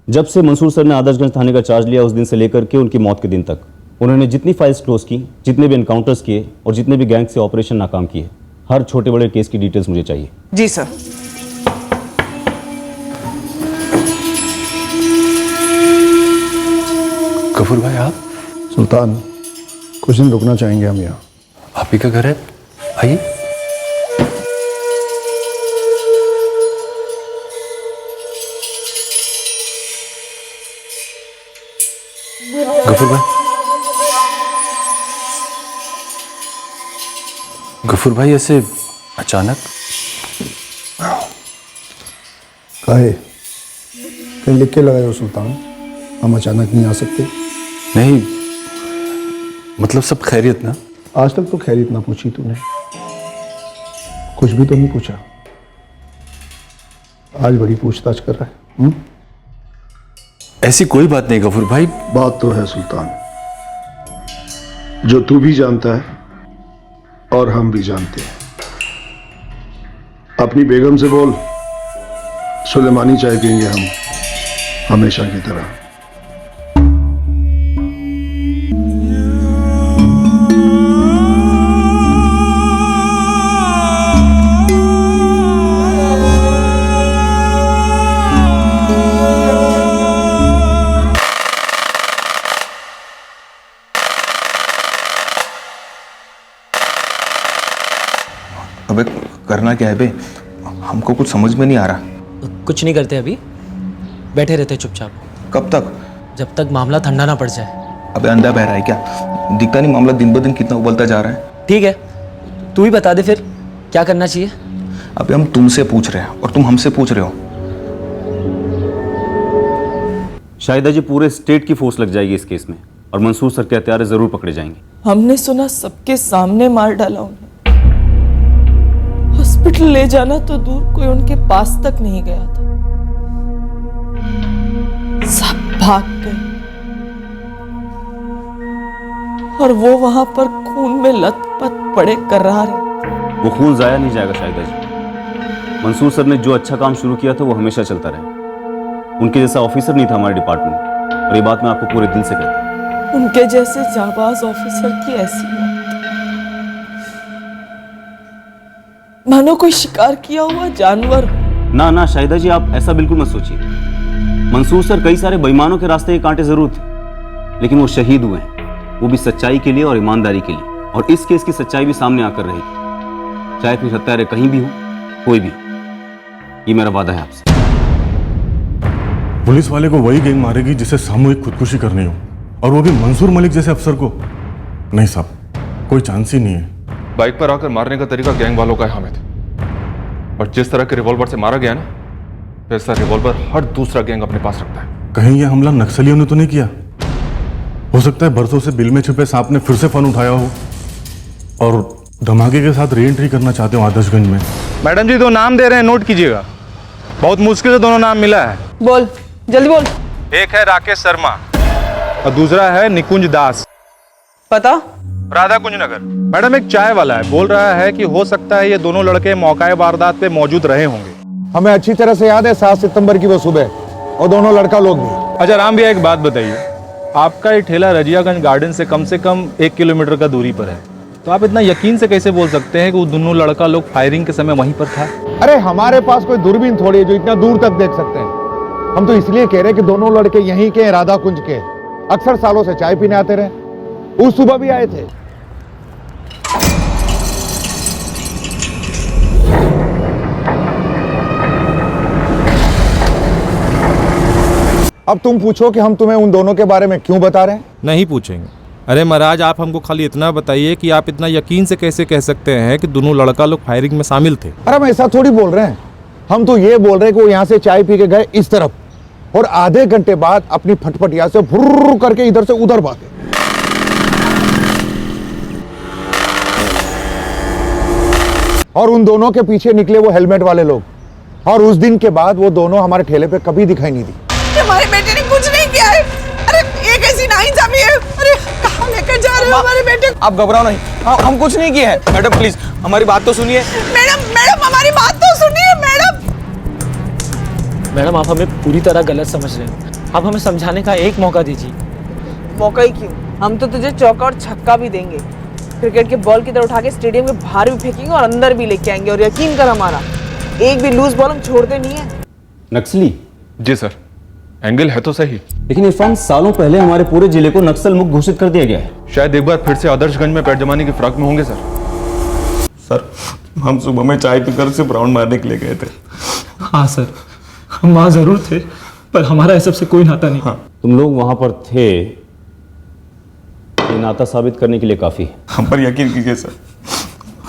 Speaker 5: जब से मंसूर सर ने आदर्शगंज थाने का चार्ज लिया उस दिन से लेकर के उनकी मौत के दिन तक उन्होंने जितनी फाइल्स क्लोज की, जितने भी एनकाउंटर्स किए और जितने भी गैंग से ऑपरेशन नाकाम किए, हर छोटे बड़े केस की डिटेल्स मुझे चाहिए।
Speaker 22: जी सर।
Speaker 12: गफूर भाई आप?
Speaker 21: सुल्तान, कुछ दिन रुकना चाहेंगे हम यहाँ।
Speaker 12: आप ही का घर है, आइए। गफूर भाई, गफूर भाई ऐसे अचानक?
Speaker 21: काहे कहीं लिख के लगाए हो सुल्तान, हम अचानक नहीं आ सकते?
Speaker 12: नहीं, मतलब सब खैरियत ना?
Speaker 21: आज तक तो खैरियत ना पूछी तूने, कुछ भी तो नहीं पूछा। आज बड़ी पूछताछ कर रहा है।
Speaker 12: ऐसी कोई बात नहीं गफूर भाई।
Speaker 21: बात तो है सुल्तान, जो तू भी जानता है और हम भी जानते हैं। अपनी बेगम से बोल, सुलेमानी चाय पियेंगे हम हमेशा की तरह।
Speaker 11: अबे करना क्या है बे, हमको कुछ समझ में नहीं आ रहा।
Speaker 1: कुछ नहीं करते अभी, बैठे रहते चुपचाप।
Speaker 11: कब तक?
Speaker 1: जब तक मामला ठंडा ना पड़ जाए।
Speaker 11: अबे अंधा बह रहा है क्या? दिखता नहीं मामला दिन ब दिन कितना उबलता जा रहा है।
Speaker 1: ठीक है, तू ही बता दे फिर क्या करना चाहिए।
Speaker 11: अबे हम तुमसे पूछ रहे हैं और तुम हमसे पूछ रहे हो।
Speaker 5: शाहिदा जी, पूरे स्टेट की फोर्स लग जाएगी इस केस में और मंसूर सर के हत्यारे जरूर पकड़े जाएंगे।
Speaker 15: हमने सुना सबके सामने मार डाला उन्हें। हॉस्पिटल ले जाना तो दूर, कोई उनके पास तक नहीं गया था। सब भाग गए और वो वहां पर खून में लथपथ पड़े कर्रार हैं।
Speaker 5: वो खून जाया नहीं जाएगा शाहिदा जी। मंसूर सर ने जो अच्छा काम शुरू किया था वो हमेशा चलता रहे। उनके जैसा ऑफिसर नहीं था हमारे डिपार्टमेंट में, और ये बात मैं आपको पूरे दिल से कहता हूं।
Speaker 15: उनके जैसे जाबाज ऑफिसर की ऐसी मौत, मानो कोई शिकार किया हुआ जानवर।
Speaker 5: ना ना शाहिदा जी, आप ऐसा बिल्कुल मत सोचिए। मंसूर सर कई सारे बेईमानों के रास्ते के कांटे जरूर थे, लेकिन वो शहीद हुए हैं, वो भी सच्चाई के लिए और ईमानदारी के लिए। और इस केस की सच्चाई भी सामने आकर रहेगी, चाहे फिर हत्यारे कहीं भी हो, कोई भी। ये मेरा वादा है आपसे।
Speaker 19: पुलिस वाले को वही गैंग मारेगी जिसे सामूहिक खुदकुशी करनी हो, और वो भी मंसूर मलिक जैसे अफसर को। नहीं साहब, कोई चांस ही नहीं है।
Speaker 17: बाइक पर आकर मारने का तरीका गैंग वालों का है हामिद, और जिस तरह के रिवॉल्वर से मारा गया ना, वैसा रिवॉल्वर हर दूसरा गैंग अपने पास रखता है।
Speaker 19: कहीं ये हमला नक्सलियों ने तो नहीं किया? हो सकता है बरसों से बिल में छुपे सांप ने फिर से फन उठाया हो और धमाके के साथ री एंट्री करना चाहते हो आदर्शगंज में।
Speaker 8: मैडम जी, दो नाम दे रहे हैं, नोट कीजिएगा। बहुत मुश्किल से दोनों नाम मिला है।
Speaker 22: बोल, जल्दी बोल।
Speaker 8: एक है राकेश शर्मा और दूसरा है निकुंज दास।
Speaker 22: पता?
Speaker 8: राधा कुंज नगर। मैडम, एक चाय वाला है, बोल रहा है कि हो सकता है ये दोनों लड़के मौका वारदात पे मौजूद रहे होंगे।
Speaker 20: हमें अच्छी तरह से याद है 7 सितंबर की वो सुबह, और दोनों लड़का लोग भी।
Speaker 8: अच्छा राम भैया, एक बात बताइए, आपका ये ठेला रजियागंज गार्डन से कम 1 किलोमीटर का दूरी पर है, तो आप इतना यकीन से कैसे बोल सकते हैं कि वो दोनों लड़का लोग फायरिंग के समय वहीं पर था?
Speaker 20: अरे हमारे पास कोई दूरबीन थोड़ी है जो इतना दूर तक देख सकते हैं। हम तो इसलिए कह रहे हैं कि दोनों लड़के यहीं के राधा कुंज के, अक्सर सालों से चाय पीने आते रहे, उस सुबह भी आए थे। अब तुम पूछो कि हम तुम्हें उन दोनों के बारे में क्यों बता रहे हैं?
Speaker 24: नहीं पूछेंगे। अरे महाराज, आप हमको खाली इतना बताइए कि आप इतना यकीन से कैसे कह सकते हैं कि दोनों लड़का लोग फायरिंग में शामिल थे?
Speaker 20: अरे हम ऐसा थोड़ी बोल रहे हैं, हम तो ये बोल रहे हैं कि वो यहाँ से चाय पी के गए इस तरफ, और आधे घंटे बाद अपनी फटफटिया से फुर्र करके इधर से उधर भागे। और उन दोनों के पीछे निकले वो हेलमेट वाले लोग, और उस दिन के बाद वो दोनों हमारे ठेले पे कभी दिखाई नहीं दी।
Speaker 22: हमारे बेटे ने कुछ नहीं किया है। अरे ये कैसी नाइंसाफी है? अरे कहाँ लेकर जा रहे हो हमारे बेटे को?
Speaker 11: आप घबराओ नहीं, हम कुछ नहीं किए हैं। मैडम प्लीज हमारी बात तो सुनिए।
Speaker 22: मैडम हमारी बात तो सुनिए।
Speaker 1: मैडम, आप हमें पूरी तरह गलत समझ रहे हैं। आप हमें समझाने का एक मौका दीजिए।
Speaker 22: मौका ही क्यों, हम तो तुझे चौका और छक्का भी देंगे। क्रिकेट के बॉल की तरह उठा के स्टेडियम के बाहर भी फेंकेंगे और अंदर भी लेके आएंगे, और यकीन कर हमारा, एक भी लूज बॉल हम छोड़ते नहीं है।
Speaker 5: नक्सली?
Speaker 17: जी सर, एंगल है तो सही,
Speaker 5: लेकिन इरफान, सालों पहले हमारे पूरे जिले को नक्सल मुक्त घोषित कर दिया गया है।
Speaker 17: शायद एक बार फिर से आदर्शगंज में पैर जमाने की फिराक में होंगे सर।
Speaker 24: सर, हम सुबह में चाय पीकर सिर्फ राउंड मारने के लिए गए थे।
Speaker 3: हाँ सर, हम वहाँ जरूर थे, पर हमारा इस सब से कोई नाता नहीं।
Speaker 5: तुम लोग वहां पर थे ये नाता साबित करने के लिए काफ़ी है।
Speaker 3: हम पर यकीन कीजिए सर,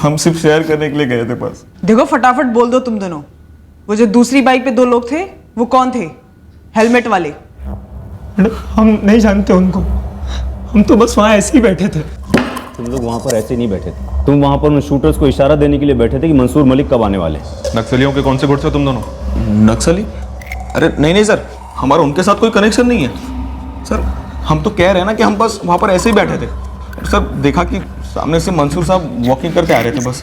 Speaker 3: हम सिर्फ शेयर करने के लिए गए थे बस।
Speaker 22: देखो फटाफट बोल दो तुम दोनों, वो जो दूसरी बाइक पे 2 लोग थे वो कौन थे? हेलमेट वाले?
Speaker 1: हम नहीं जानते उनको, हम तो बस वहाँ ऐसे ही बैठे थे।
Speaker 5: तुम लोग वहाँ पर ऐसे नहीं बैठे थे, तुम वहाँ पर उन शूटर्स को इशारा देने के लिए बैठे थे कि मंसूर मलिक कब आने वाले।
Speaker 17: नक्सलियों के कौन से गुट से तुम दोनों?
Speaker 3: नक्सली? अरे नहीं सर, हमारा उनके साथ कोई कनेक्शन नहीं है सर। हम तो कह रहे हैं ना कि हम बस वहाँ पर ऐसे ही बैठे थे और सर देखा कि सामने से मंसूर साहब वॉकिंग करके आ रहे थे बस।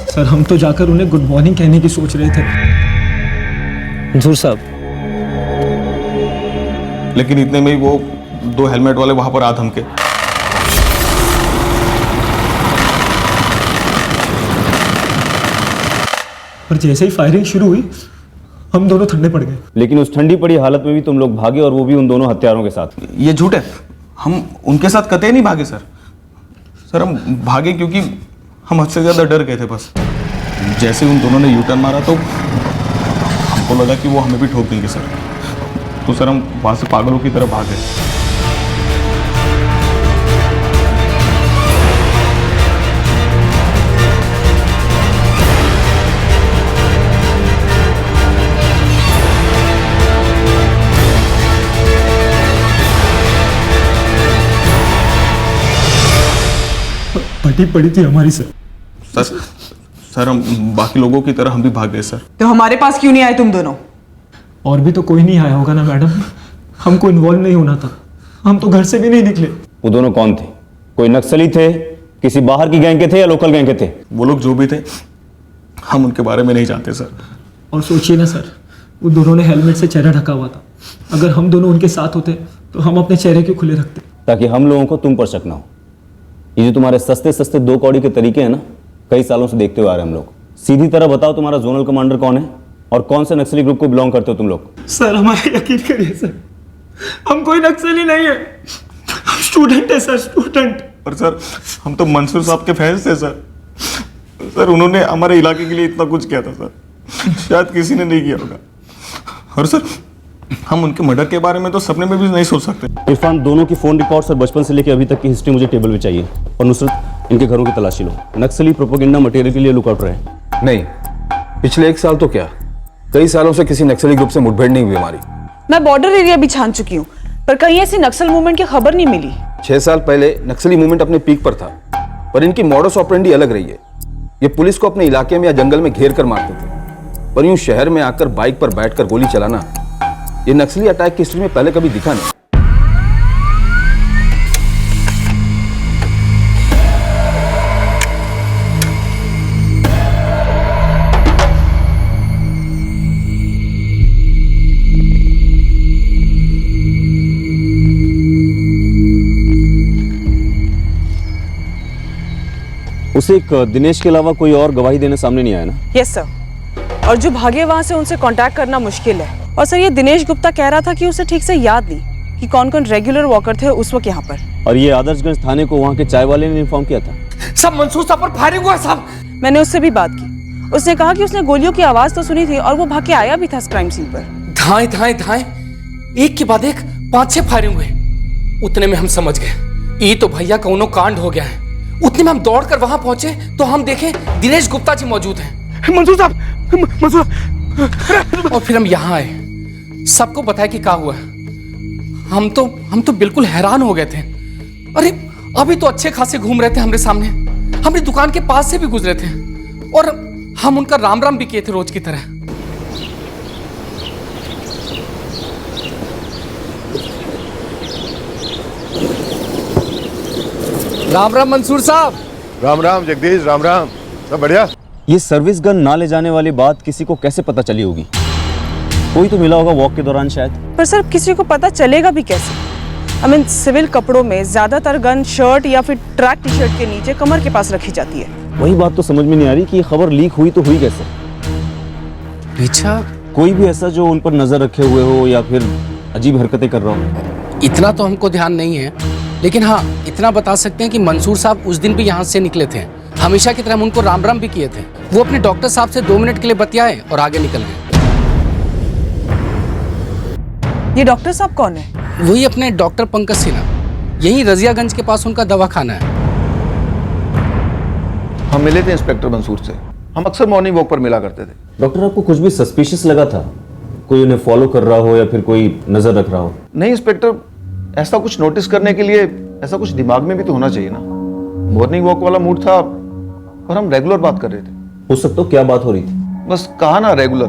Speaker 1: सर हम तो जाकर उन्हें गुड मॉर्निंग कहने की सोच रहे थे। मंसूर साहब,
Speaker 3: लेकिन इतने में ही वो 2 हेलमेट वाले वहाँ पर आ थमके।
Speaker 1: और जैसे ही फायरिंग शुरू हुई हम दोनों ठंडे पड़ गए।
Speaker 5: लेकिन उस ठंडी पड़ी हालत में भी तुम लोग भागे और वो भी उन दोनों हत्यारों के साथ।
Speaker 3: ये झूठ है, हम उनके साथ कतई नहीं भागे सर। सर हम भागे क्योंकि हम हद से ज़्यादा डर गए थे बस। जैसे उन दोनों ने यू टर्न मारा तो हमको लगा कि वो हमें भी ठोक देंगे सर, तो सर हम वहाँ से पागलों की तरह भागे।
Speaker 1: फटी पड़ी थी हमारी सर।
Speaker 3: सर हम बाकी लोगों की तरह हम भी भाग गए सर।
Speaker 22: तो हमारे पास क्यों नहीं आए तुम दोनों?
Speaker 1: और भी तो कोई नहीं आया होगा ना मैडम, हमको इन्वॉल्व नहीं होना था, हम तो घर से भी नहीं निकले।
Speaker 5: वो दोनों कौन थे? कोई नक्सली थे, किसी बाहर की गैंग के थे या लोकल गैंग के थे?
Speaker 3: वो लोग जो भी थे हम उनके बारे में नहीं जानते सर।
Speaker 1: और सोचिए ना सर, वो दोनों ने हेलमेट से चेहरा ढका हुआ था। अगर हम दोनों उनके साथ होते तो हम अपने चेहरे क्यों खुले रखते?
Speaker 5: ताकि हम लोगों को तुम पर शक ना हो। ये जो तुम्हारे सस्ते सस्ते 2 कौड़ी के तरीके हैं ना, कई सालों से देखते हुए आ रहे हैं हम लोग। सीधी तरह बताओ, तुम्हारा जोनल कमांडर कौन है और कौन से नक्सली ग्रुप को बिलोंग करते हो तुम लोग?
Speaker 1: सर हमारा यकीन करिए सर, हम कोई नक्सली नहीं है, स्टूडेंट है सर, स्टूडेंट।
Speaker 3: और सर हम तो मंसूर साहब के फैंस थे सर। सर उन्होंने हमारे इलाके के लिए इतना कुछ किया था सर, शायद किसी ने नहीं किया होगा। और सर हम उनके मर्डर के बारे में तो सपने में भी नहीं सोच सकते।
Speaker 5: इरफान, दोनों की फोन रिकॉर्ड्स और बचपन से लेकर अभी तक की हिस्ट्री मुझे टेबल पे चाहिए। और नुसरत, इनके घरों की तलाशी लो। नक्सली प्रोपेगेंडा मटेरियल के लिए लुकआउट रहे।
Speaker 2: नहीं, पिछले 1 साल तो क्या, कई सालों से किसी नक्सली ग्रुप से मुठभेड़ नहीं हुई हमारी।
Speaker 22: मैं बॉर्डर एरिया भी छान चुकी हूँ, पर कहीं ऐसी नक्सल मूवमेंट की खबर नहीं मिली।
Speaker 2: 6 साल पहले नक्सली मूवमेंट अपने पीक पर था, पर इनकी मॉडस ऑपरेंडी अलग रही है। ये पुलिस को अपने इलाके में या जंगल में घेर कर मारते थे, पर यूं शहर में आकर बाइक पर बैठकर गोली चलाना, ये नक्सली अटैक की हिस्ट्री में पहले कभी दिखा नहीं।
Speaker 5: उसे एक दिनेश के अलावा कोई और गवाही देने सामने नहीं आया ना?
Speaker 22: यस सर, और जो भागे वहां से उनसे कांटेक्ट करना मुश्किल है। और सर ये दिनेश गुप्ता कह रहा था कि उसे ठीक से याद नहीं कि कौन कौन रेगुलर वॉकर थे उस वक्त यहाँ पर।
Speaker 5: और ये आदर्शगंज थाने को वहाँ के चाय वाले ने इन्फॉर्म किया था।
Speaker 15: सब मंसूर साहब पर फायरिंग हुआ साहब।
Speaker 22: मैंने उससे भी बात की, उसने कहा कि उसने गोलियों की आवाज तो सुनी थी और वो भाग के आया भी था क्राइम सीन पर।
Speaker 15: धाए धाए धाए, एक के बाद एक 5-6 फायरिंग हुए। उतने में हम समझ गए ये तो भैया कौनो कांड हो गया है। उतने में हम दौड़कर वहां पहुंचे तो हम देखे दिनेश गुप्ता जी मौजूद हैं। मंसूर साहब, मंसूर। और फिर हम यहाँ आए, सबको बताया कि क्या हुआ। हम तो बिल्कुल हैरान हो गए थे। अरे अभी तो अच्छे खासे घूम रहे थे हमारे सामने, हमारी दुकान के पास से भी गुजरे थे और हम उनका राम राम भी किए थे रोज की तरह।
Speaker 7: राम राम मंसूर साहब।
Speaker 4: राम राम जगदीश, राम राम। सब बढ़िया?
Speaker 5: ये सर्विस गन ना ले जाने वाली बात किसी को कैसे पता चली होगी? कोई तो मिला होगा वॉक के दौरान शायद।
Speaker 22: पर सर किसी को पता चलेगा भी कैसे? आई मीन सिविल कपड़ों में ज्यादातर गन शर्ट या फिर ट्रैक टी शर्ट के नीचे कमर के पास रखी जाती है।
Speaker 5: वही बात तो समझ में नहीं आ रही कि ये खबर लीक हुई तो हुई कैसे?
Speaker 7: पीछा
Speaker 5: कोई भी ऐसा जो उन पर नजर रखे हुए हो या फिर अजीब हरकतें कर रहा हो?
Speaker 7: इतना तो हमको ध्यान नहीं है, लेकिन हाँ इतना बता सकते हैं कि मंसूर साहब उस दिन भी यहाँ से निकले थे। हमेशा की तरह हम उनको राम राम भी किए थे। वो अपने डॉक्टर साहब से 2 मिनट के लिए बतियाए और आगे निकल गए।
Speaker 22: ये डॉक्टर साहब कौन है?
Speaker 7: वही अपने डॉक्टर पंकज सिन्हा, यही रजियागंज के पास उनका दवाखाना है।
Speaker 3: हम मिले थे इंस्पेक्टर मंसूर से, हम अक्सर मॉर्निंग वॉक पर मिला करते थे।
Speaker 5: डॉक्टर आपको कुछ भी सस्पिशियस लगा था? कोई उन्हें फॉलो कर रहा हो या फिर कोई नजर रख रहा हो?
Speaker 3: नहीं इंस्पेक्टर, ऐसा कुछ नोटिस करने के लिए ऐसा कुछ दिमाग में भी तो होना चाहिए ना। मॉर्निंग वॉक वाला मूड था और हम रेगुलर बात कर रहे थे।
Speaker 5: उस वक्त तो क्या बात हो रही थी?
Speaker 3: बस कहा ना रेगुलर।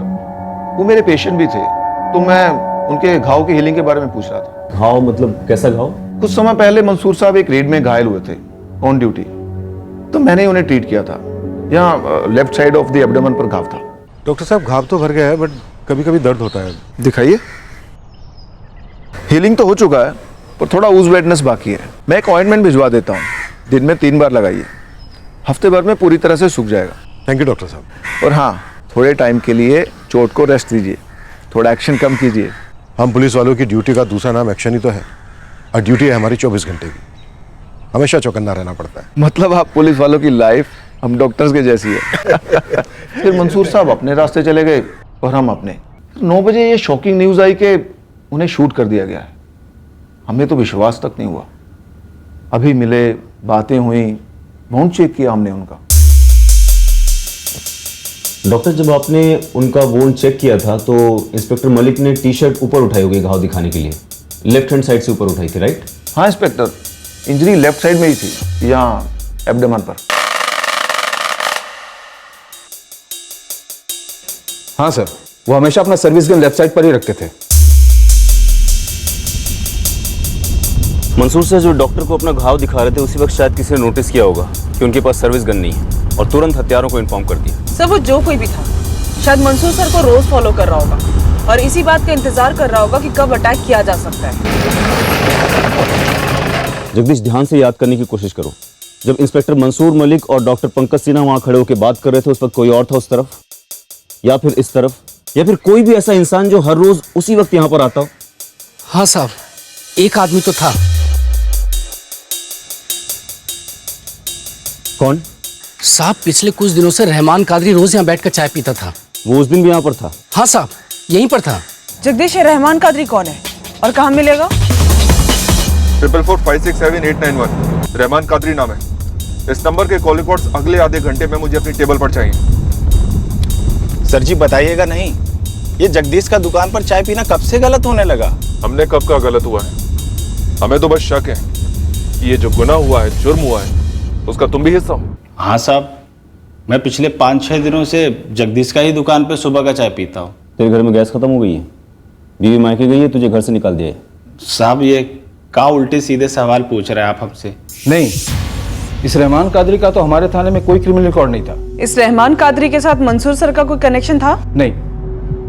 Speaker 3: वो मेरे पेशेंट भी थे तो मैं उनके घाव की हीलिंग के बारे में पूछ रहा था।
Speaker 5: घाव मतलब कैसा घाव?
Speaker 3: कुछ समय पहले मंसूर साहब एक रेड में घायल हुए थे ऑन ड्यूटी, तो मैंने उन्हें ट्रीट किया था। यहाँ left side of the abdomen पर घाव था।
Speaker 16: डॉक्टर साहब घाव तो भर गया है बट कभी कभी दर्द होता है।
Speaker 3: दिखाइए। हीलिंग तो हो चुका है पर थोड़ा ऊज वेटनेस बाकी है। मैं एक ऑइंटमेंट भिजवा देता हूँ, दिन में 3 बार लगाइए, हफ्ते भर में पूरी तरह से सूख जाएगा।
Speaker 16: थैंक यू डॉक्टर साहब।
Speaker 3: और हाँ, थोड़े टाइम के लिए चोट को रेस्ट दीजिए, थोड़ा एक्शन कम कीजिए।
Speaker 16: हम पुलिस वालों की ड्यूटी का दूसरा नाम एक्शन ही तो है, और ड्यूटी है हमारी 24 घंटे की। हमेशा चौकन्ना रहना पड़ता है।
Speaker 3: मतलब आप पुलिस वालों की लाइफ हम डॉक्टर्स के जैसी है। फिर मंसूर साहब अपने रास्ते चले गए और हम अपने। 9 बजे ये शॉकिंग न्यूज़ आई कि उन्हें शूट कर दिया गया है। हमें तो विश्वास तक नहीं हुआ। अभी मिले, बातें हुई, वाउंड चेक किया हमने उनका।
Speaker 5: डॉक्टर, जब आपने उनका वोंड चेक किया था तो इंस्पेक्टर मलिक ने टी शर्ट ऊपर उठाई होगी घाव दिखाने के लिए, लेफ्ट हैंड साइड से ऊपर उठाई थी, राइट?
Speaker 3: हाँ इंस्पेक्टर, इंजरी लेफ्ट साइड में ही थी, यहाँ एब्डोमेन पर।
Speaker 2: हाँ सर, वो हमेशा अपना सर्विस गन लेफ्ट साइड पर ही रखते थे।
Speaker 5: मंसूर से जो डॉक्टर को अपना घाव दिखा रहे थे उसी वक्त शायद किसी ने नोटिस किया होगा कि उनके पास सर्विस गन नहीं है और तुरंत हत्यारों को इन्फॉर्म कर दिया।
Speaker 22: सर वो जो कोई भी था, शायद मंसूर सर को रोज फॉलो कर रहा होगा और इसी बात का इंतजार कर रहा होगा कि कब अटैक किया जा सकता है।
Speaker 5: जगदीश, ध्यान से याद करने की कोशिश करो। जब इंस्पेक्टर मंसूर मलिक और डॉक्टर पंकज सिन्हा वहां खड़े होकर बात कर रहे थे उस वक्त कोई और था उस तरफ, या फिर इस तरफ, या फिर कोई भी ऐसा इंसान जो हर रोज उसी वक्त यहां पर आता हो?
Speaker 7: हाँ साहब, एक आदमी तो था।
Speaker 5: कौन?
Speaker 7: साहब पिछले कुछ दिनों से रहमान कादरी रोज यहाँ बैठकर चाय पीता था।
Speaker 5: वो उस दिन भी यहाँ पर था?
Speaker 7: हाँ साहब, यहीं पर था।
Speaker 22: जगदीश, ये रहमान कादरी कौन है और कहाँ मिलेगा?
Speaker 17: 4445678891 रहमान कादरी नाम है। इस नंबर के कॉल रिकॉर्ड्स अगले आधे घंटे में मुझे अपनी टेबल पर चाहिए।
Speaker 9: सर जी बताइएगा नहीं, ये जगदीश का दुकान पर चाय पीना कब से गलत होने लगा?
Speaker 17: हमने कब का गलत हुआ है? हमें तो बस शक है कि ये जो गुनाह हुआ है, जुर्म हुआ है, उसका तुम भी हिस्सा हो।
Speaker 9: हाँ साहब, मैं पिछले 5-6 दिनों से जगदीश का ही दुकान पे सुबह का चाय पीता हूँ।
Speaker 5: तेरे घर में गैस खत्म हो गई है? बीवी मायके गई है, तुझे घर से निकाल दिया है?
Speaker 9: साहब ये का उल्टे सीधे सवाल पूछ रहे हैं आप हमसे?
Speaker 2: नहीं, इस रहमान कादरी का तो हमारे थाने में कोई क्रिमिनल रिकॉर्ड नहीं था।
Speaker 22: इस रहमान कादरी के साथ मंसूर सर का कोई कनेक्शन था?
Speaker 2: नहीं,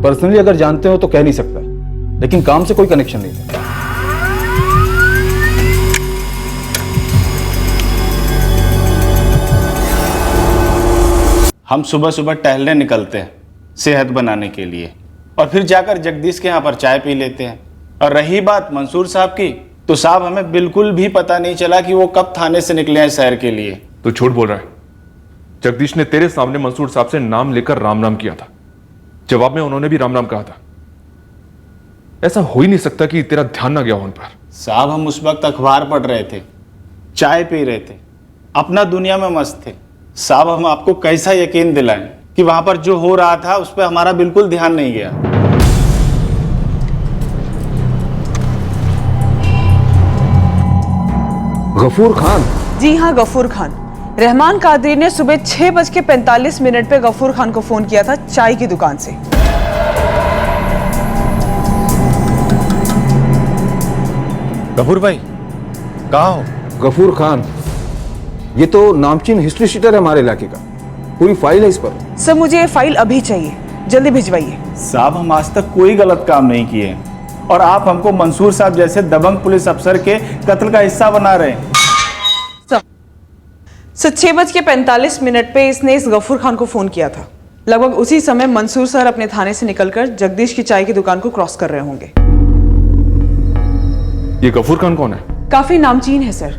Speaker 2: पर्सनली अगर जानते हो तो कह नहीं सकता, लेकिन काम से कोई कनेक्शन नहीं था।
Speaker 9: हम सुबह सुबह टहलने निकलते हैं सेहत बनाने के लिए और फिर जाकर जगदीश के यहाँ पर चाय पी लेते हैं। और रही बात मंसूर साहब की, तो साहब हमें बिल्कुल भी पता नहीं चला कि वो कब थाने से निकले हैं शहर के लिए।
Speaker 17: तो झूठ बोल रहा है। जगदीश ने तेरे सामने मंसूर साहब से नाम लेकर राम राम किया था, जवाब में उन्होंने भी राम राम कहा था। ऐसा हो ही नहीं सकता कि तेरा ध्यान ना गया हो उन पर।
Speaker 9: साहब हम उस वक्त अखबार पढ़ रहे थे, चाय पी रहे थे, अपना दुनिया में मस्त थे। साहब हम आपको कैसा यकीन दिलाएं कि वहां पर जो हो रहा था उस पर हमारा बिल्कुल ध्यान नहीं गया।
Speaker 2: गफूर खान?
Speaker 22: जी हाँ, गफूर खान। रहमान कादरी ने सुबह 6:45 पे गफूर खान को फोन किया था चाय की दुकान से।
Speaker 2: गफूर भाई कहाँ हो? गफूर खान, ये तो नामचीन हिस्ट्री शीटर है हमारे इलाके का, पूरी फाइल है इस पर।
Speaker 22: सर मुझे ये फाइल अभी चाहिए, जल्दी भिजवाइए।
Speaker 9: साहब हम आज तक कोई गलत काम नहीं किए और आप हमको मंसूर साहब जैसे दबंग पुलिस अफसर के कत्ल का हिस्सा बना रहे हैं।
Speaker 22: सर 6:45 पे इसने इस गफूर खान को फोन किया था। लगभग उसी समय मंसूर सर अपने थाने से निकलकर जगदीश की चाय की दुकान को क्रॉस कर रहे होंगे।
Speaker 17: ये गफूर खान कौन है?
Speaker 22: काफी नामचीन है सर,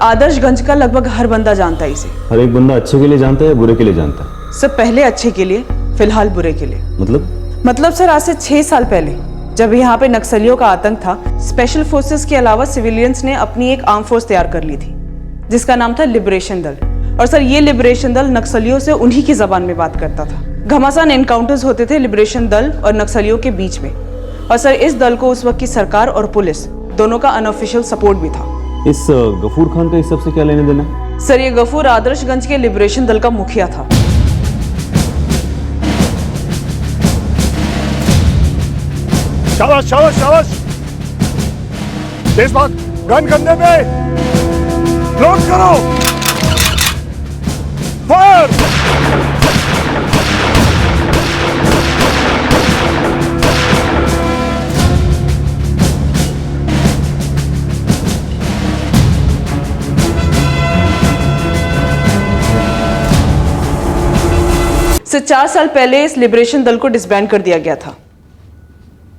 Speaker 22: आदर्शगंज का लगभग हर बंदा जानता है इसे।
Speaker 5: हर एक बंदा अच्छे के लिए जानता है या बुरे के लिए जानता है?
Speaker 22: सर पहले अच्छे के लिए, फिलहाल बुरे के लिए।
Speaker 5: मतलब
Speaker 22: सर आज से 6 साल पहले जब यहाँ पे नक्सलियों का आतंक था, स्पेशल फोर्सेस के अलावा सिविलियंस ने अपनी एक आर्म फोर्स तैयार कर ली थी जिसका नाम था लिबरेशन दल। और सर ये लिबरेशन दल नक्सलियों से उन्हीं की जबान में बात करता था। घमासान एनकाउंटर्स होते थे लिबरेशन दल और नक्सलियों के बीच में। और सर इस दल को उस वक्त की सरकार और पुलिस दोनों का अनऑफिशियल सपोर्ट भी था।
Speaker 5: इस गफूर खान का इस सबसे क्या लेने देना है?
Speaker 22: सर ये गफूर आदर्शगंज के लिबरेशन दल का मुखिया था।
Speaker 6: शाबाश शाबाश शाबाश, तेज भाग, गन कंधे पे, लोड करो, फायर।
Speaker 22: सर 4 साल पहले इस लिबरेशन दल को डिसबैंड कर दिया गया था।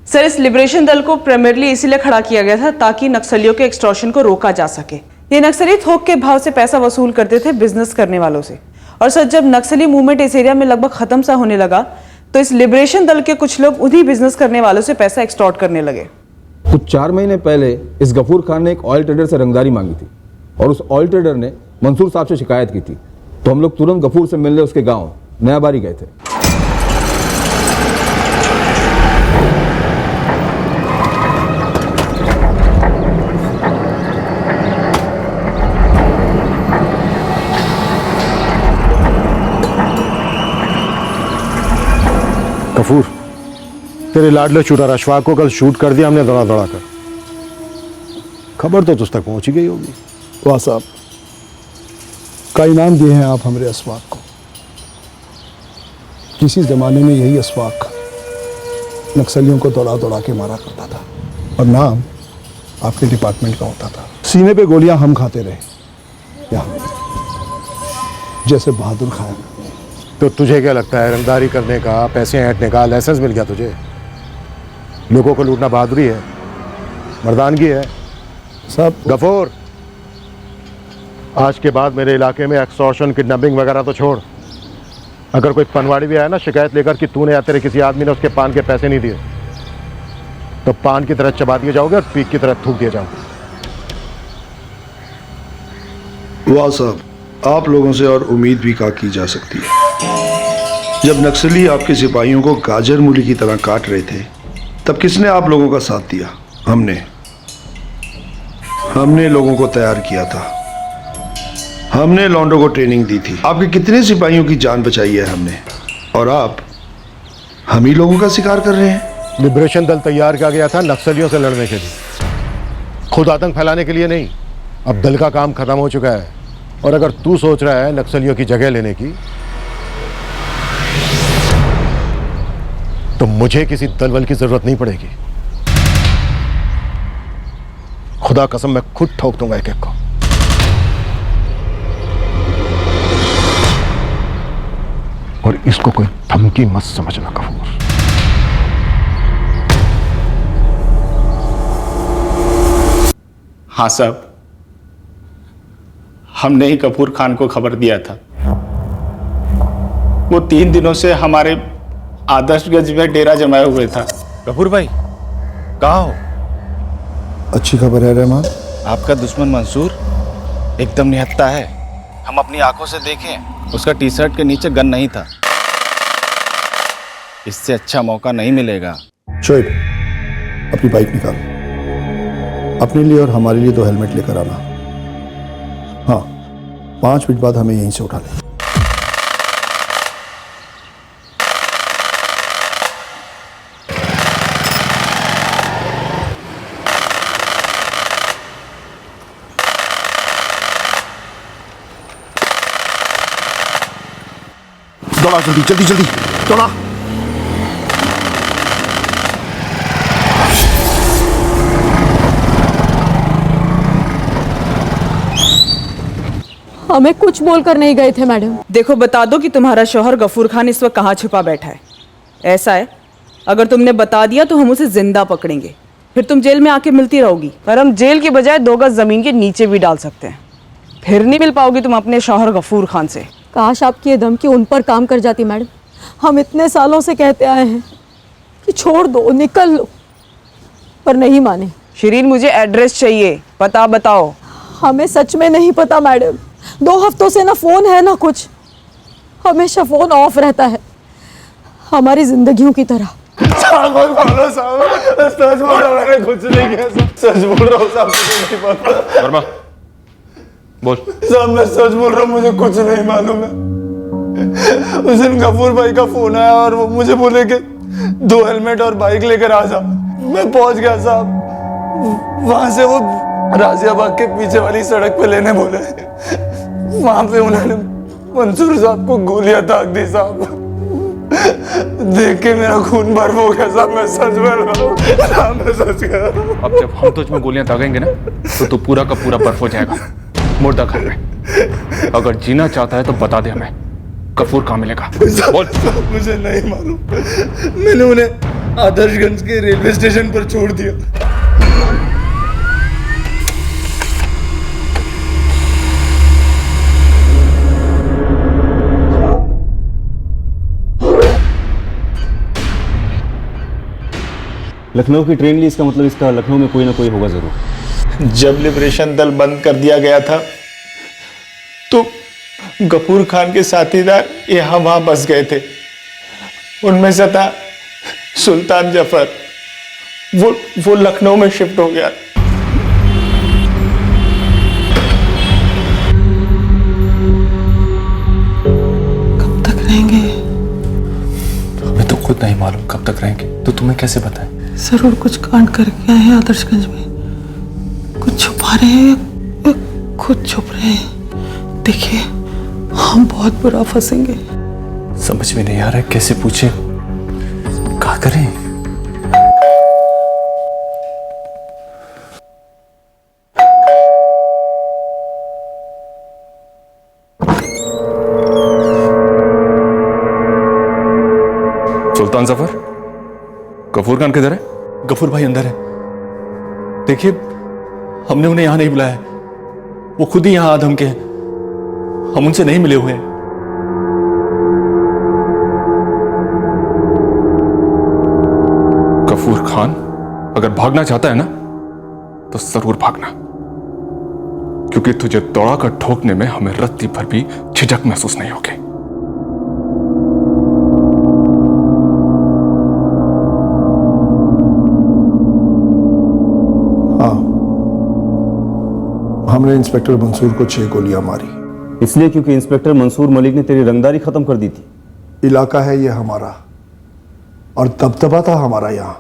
Speaker 22: सर इस लिबरेशन दल को प्राइमरली इसीलिए खड़ा किया गया था ताकि नक्सलियों के एक्सटॉर्शन को रोका जा सके। ये नक्सली थोक के भाव से पैसा वसूल करते थे बिजनेस करने वालों से। और सर जब नक्सली मूवमेंट इस एरिया में लगभग खत्म सा होने लगा तो इस लिबरेशन दल के कुछ लोग उन्हीं बिजनेस करने वालों से पैसा एक्सटॉर्ट करने लगे।
Speaker 2: कुछ 4 महीने पहले इस गफूर खान ने एक ऑयल ट्रेडर से रंगदारी मांगी थी और उस ऑयल ट्रेडर ने मंसूर साहब से शिकायत की थी, तो हम लोग तुरंत गफूर से मिलने उसके गाँव नयाबारी गए थे।
Speaker 6: गफूर, तेरे लाडले शूटर अशफाक को कल शूट कर दिया हमने दौड़ा दौड़ा कर। खबर तो तुझ तक पहुंच ही गई होगी।
Speaker 21: वाह साहब, का इनाम दिए हैं आप हमारे अशफाक को। किसी ज़माने में यही अशफाक नक्सलियों को दौड़ा दौड़ा के मारा करता था और नाम आपके डिपार्टमेंट का होता था। सीने पे गोलियां हम खाते रहे यहाँ, जैसे बहादुर खान।
Speaker 6: तो तुझे क्या लगता है रंगदारी करने का, पैसे ऐंठने का लाइसेंस मिल गया तुझे? लोगों को लूटना बहादुरी है, मर्दानगी है
Speaker 21: सब।
Speaker 6: गफूर, आज के बाद मेरे इलाके में एक्सटॉर्शन, किडनैपिंग वगैरह तो छोड़। अगर कोई पनवाड़ी भी आया ना शिकायत लेकर कि तूने या तेरे किसी आदमी ने उसके पान के पैसे नहीं दिए, तो पान की तरह चबा दिए जाओगे और पीक की तरह थूक दिए जाओगे।
Speaker 21: वाह साहब, आप लोगों से और उम्मीद भी क्या की जा सकती है। जब नक्सली आपके सिपाहियों को गाजर मूली की तरह काट रहे थे तब किसने आप लोगों का साथ दिया? हमने लोगों को तैयार किया था, हमने लॉन्डो को ट्रेनिंग दी थी। आपके कितने सिपाहियों की जान बचाई है हमने, और आप हम ही लोगों का शिकार कर रहे हैं।
Speaker 6: लिबरेशन दल तैयार किया गया था नक्सलियों से लड़ने के लिए, खुद आतंक फैलाने के लिए नहीं। अब दल का काम खत्म हो चुका है, और अगर तू सोच रहा है नक्सलियों की जगह लेने की, तो मुझे किसी दलबल की जरूरत नहीं पड़ेगी। खुदा कसम मैं खुद ठोक दूंगा एक एक को। और इसको कोई धमकी मत समझना गफूर।
Speaker 9: हाँ साहब, हमने ही कपूर खान को खबर दिया था। वो 3 दिनों से हमारे आदर्शगंज में डेरा जमाए हुए था।
Speaker 10: कपूर भाई कहाँ हो?
Speaker 21: अच्छी खबर है रहमान,
Speaker 10: आपका दुश्मन मंसूर एकदम निहत्था है। हम अपनी आंखों से देखें, उसका टी शर्ट के नीचे गन नहीं था। इससे अच्छा मौका नहीं मिलेगा।
Speaker 21: शोएब, अपनी बाइक निकाल, अपने लिए और हमारे लिए 2 हेलमेट लेकर आना। हाँ, 5 मिनट बाद हमें यहीं से उठा लें। दौड़ा जल्दी जल्दी जल्दी दौड़ा।
Speaker 14: हमें कुछ बोलकर नहीं गए थे मैडम।
Speaker 22: देखो, बता दो कि तुम्हारा शौहर गफूर खान इस वक्त कहाँ छुपा बैठा है। ऐसा है, अगर तुमने बता दिया तो हम उसे जिंदा पकड़ेंगे, फिर तुम जेल में आके मिलती रहोगी। पर हम जेल की बजाय 2 गज जमीन के नीचे भी डाल सकते हैं, फिर नहीं मिल पाओगी तुम अपने शौहर गफूर खान से।
Speaker 14: काश आपकी ये धमकी उन पर काम कर जाती मैडम। हम इतने सालों से कहते आए हैं कि छोड़ दो, निकल लो, पर नहीं माने।
Speaker 22: शिरीन, मुझे एड्रेस चाहिए, पता बताओ।
Speaker 14: हमें सच में नहीं पता मैडम, 2 हफ्तों से ना फोन है ना कुछ, हमेशा फोन ऑफ रहता है, हमारी जिंदगियों की तरह।
Speaker 3: सच बोल रहा हूँ, मैंने कुछ नहीं किया। सच बोल रहा हूँ साहब, मुझे नहीं पता।
Speaker 17: वर्मा बोल।
Speaker 3: साहब मैं सच बोल रहा हूँ, मुझे कुछ नहीं मालूम है। उस दिन गफूर भाई का फोन आया और वो मुझे बोले कि 2 हेलमेट और बाइक लेकर आ जा। मैं पहुंच गया साहब, वहां से वो राजियाबाग के पीछे वाली सड़क पे लेने बोले। वहां पे उन्होंने मंसूर साहब को गोलियां दाग दी साहब। देख के मेरा खून बर्फ हो गया साहब, मैं सच बोल रहा हूँ साहब, मैं सच कह रहा हूँ।
Speaker 17: अब जब हम तुझ में गोलियां दागेंगे ना तो तू पूरा का पूरा बर्फ हो जाएगा, मुर्दा घर में। अगर जीना चाहता है तो बता दे हमें, गफूर कहाँ मिलेगा? बोल।
Speaker 3: मुझे नहीं मालूम, मैंने उन्हें आदर्शगंज के रेलवे स्टेशन पर छोड़ दिया।
Speaker 5: लखनऊ की ट्रेन ली, इसका मतलब इसका लखनऊ में कोई ना कोई होगा जरूर।
Speaker 9: जब लिबरेशन दल बंद कर दिया गया था तो गफूर खान के साथीदार यहाँ वहां बस गए थे। उनमें से था सुल्तान जफर, वो लखनऊ में शिफ्ट हो गया।
Speaker 22: कब तक रहेंगे?
Speaker 3: हमें तो खुद नहीं मालूम कब तक रहेंगे, तो तुम्हें कैसे बताएं?
Speaker 22: जरूर कुछ कांड करके आए हैं आदर्शगंज में, कुछ छुपा रहे हैं या खुद छुप रहे हैं। देखिए हम बहुत बुरा फंसेंगे।
Speaker 3: समझ में नहीं आ रहा है, कैसे पूछे, क्या करें?
Speaker 17: सुल्तान जफर, गफूर खान किधर है?
Speaker 3: गफूर भाई अंदर है। देखिए हमने उन्हें यहां नहीं बुलाया, वो खुद ही यहां आधम के हैं, हम उनसे नहीं मिले हुए हैं।
Speaker 17: गफूर खान अगर भागना चाहता है ना तो जरूर भागना, क्योंकि तुझे दौड़ा कर ठोकने में हमें रत्ती भर भी झिझक महसूस नहीं होगी।
Speaker 21: हाँ, हमने इंस्पेक्टर मंसूर को 6 गोलियां मारी।
Speaker 5: इसलिए क्योंकि इंस्पेक्टर मंसूर मलिक ने तेरी रंगदारी खत्म कर दी थी।
Speaker 21: इलाका है ये हमारा और दबदबा था हमारा यहाँ।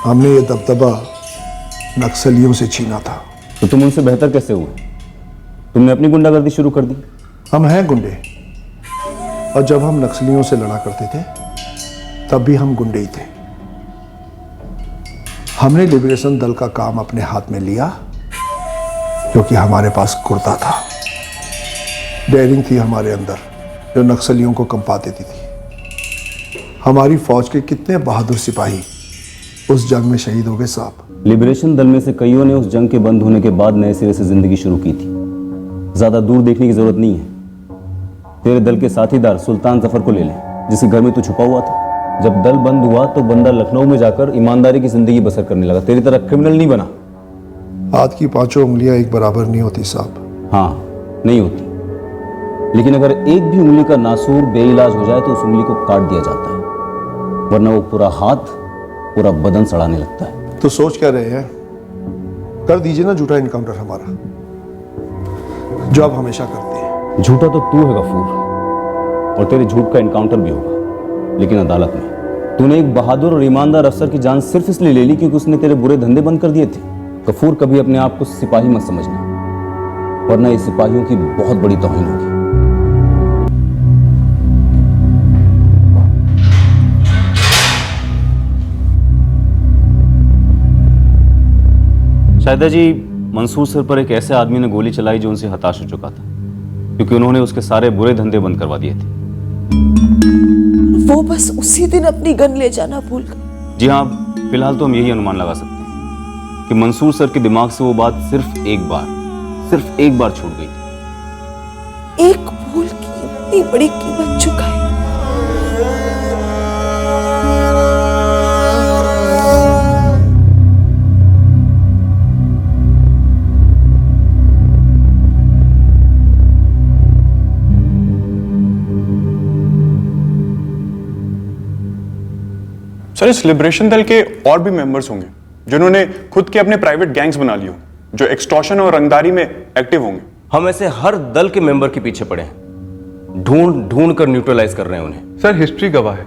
Speaker 21: हमने ये दबदबा नक्सलियों से छीना था।
Speaker 5: तो तुम उनसे बेहतर कैसे हुए? तुमने अपनी गुंडागर्दी शुरू कर दी।
Speaker 21: हम हैं गुंडे, और जब हम नक्सलियों से लड़ा करते थे तब भी हम गुंडे ही थे। हमने लिबरेशन दल का काम अपने हाथ में लिया क्योंकि हमारे पास कुर्ता था, डेयरिंग थी हमारे अंदर जो नक्सलियों को कंपा देती थी। हमारी फौज के कितने बहादुर सिपाही उस जंग में शहीद हो गए साहब।
Speaker 5: लिबरेशन दल में से कईयों ने उस जंग के बंद होने के बाद नए सिरे से जिंदगी शुरू की थी। ज्यादा दूर देखने की जरूरत नहीं है। तेरे दल के साथीदार सुल्तान जफर को ले ले, जिसके घर में तू छुपा हुआ था। जब दल बंद हुआ तो बंदा लखनऊ में जाकर ईमानदारी की जिंदगी बसर करने लगा, तेरी तरह क्रिमिनल नहीं बना।
Speaker 21: हाथ की 5 उंगलियां एक बराबर नहीं होती साहब।
Speaker 5: हाँ, नहीं होती, लेकिन अगर एक भी उंगली का नासूर बेइलाज हो जाए तो उस उंगली को काट दिया जाता है, वरना वो पूरा हाथ पूरा बदन सड़ाने लगता है।
Speaker 21: तो सोच क्या रहे हैं? कर दीजिए ना झूठा इनकाउंटर हमारा, जो आप हमेशा करते हैं।
Speaker 5: झूठा तो तू है गफूर, और तेरे झूठ का इनकाउंटर भी होगा, लेकिन अदालत में। तूने एक बहादुर और ईमानदार अफसर की जान सिर्फ इसलिए ले ली क्योंकि उसने तेरे बुरे धंधे बंद कर दिए थे। गफूर, कभी अपने आप को सिपाही मत समझना, वरना ये सिपाहियों की बहुत बड़ी तौहीन होगी। शाहिदा जी, मंसूर सर पर एक ऐसे आदमी ने गोली चलाई जो उनसे हताश हो चुका था, क्योंकि उन्होंने उसके सारे बुरे धंधे बंद करवा दिए थे।
Speaker 14: वो बस उसी दिन अपनी गन ले जाना भूल गए।
Speaker 5: जी हाँ, फिलहाल तो हम यही अनुमान लगा सकते हैं कि मंसूर सर के दिमाग से वो बात सिर्फ एक बार छूट गई थी।
Speaker 14: एक भूल की इतनी बड़ी कीमत चुकाई।
Speaker 12: सर इस लिबरेशन दल के और भी मेंबर्स होंगे जिन्होंने खुद के अपने प्राइवेट गैंग्स बना लिए, जो एक्सटॉर्शन और रंगदारी में एक्टिव होंगे।
Speaker 5: हम ऐसे हर दल के मेंबर के पीछे पड़े हैं, ढूंढ ढूंढ कर न्यूट्रलाइज कर रहे हैं उन्हें।
Speaker 17: सर हिस्ट्री गवाह है,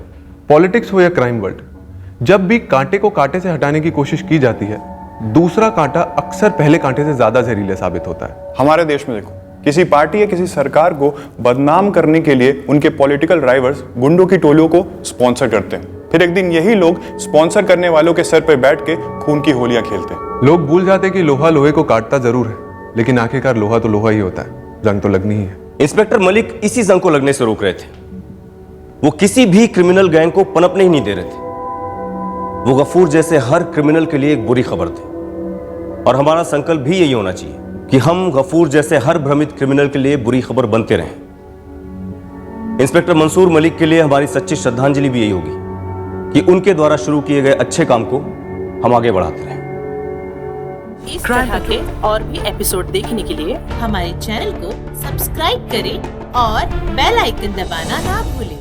Speaker 17: पॉलिटिक्स हो या क्राइम वर्ल्ड, जब भी कांटे को कांटे से हटाने की कोशिश की जाती है, दूसरा कांटा अक्सर पहले कांटे से ज्यादा जहरीला साबित होता है।
Speaker 12: हमारे देश में देखो, किसी पार्टी या किसी सरकार को बदनाम करने के लिए उनके पॉलिटिकल राइवल्स गुंडों की टोलियों को स्पॉन्सर करते हैं, फिर एक दिन यही लोग स्पॉन्सर करने वालों के सर पर बैठ के खून की होलियां खेलते हैं।
Speaker 17: लोग भूल जाते कि लोहा लोहे को काटता जरूर है, लेकिन आखिरकार लोहा तो लोहा ही होता है, जंग तो लगनी ही है।
Speaker 5: इंस्पेक्टर मलिक इसी जंग को लगने से रोक रहे थे। वो किसी भी क्रिमिनल गैंग को पनपने ही नहीं दे रहे थे। वो गफूर जैसे हर क्रिमिनल के लिए एक बुरी खबर थे, और हमारा संकल्प भी यही होना चाहिए कि हम गफूर जैसे हर भ्रमित क्रिमिनल के लिए बुरी खबर बनते रहें। इंस्पेक्टर मंसूर मलिक के लिए हमारी सच्ची श्रद्धांजलि भी यही होगी कि उनके द्वारा शुरू किए गए अच्छे काम को हम आगे बढ़ाते रहें।
Speaker 13: इस तरह के और भी एपिसोड देखने के लिए हमारे चैनल को सब्सक्राइब करें और बेल आइकन दबाना ना भूलें।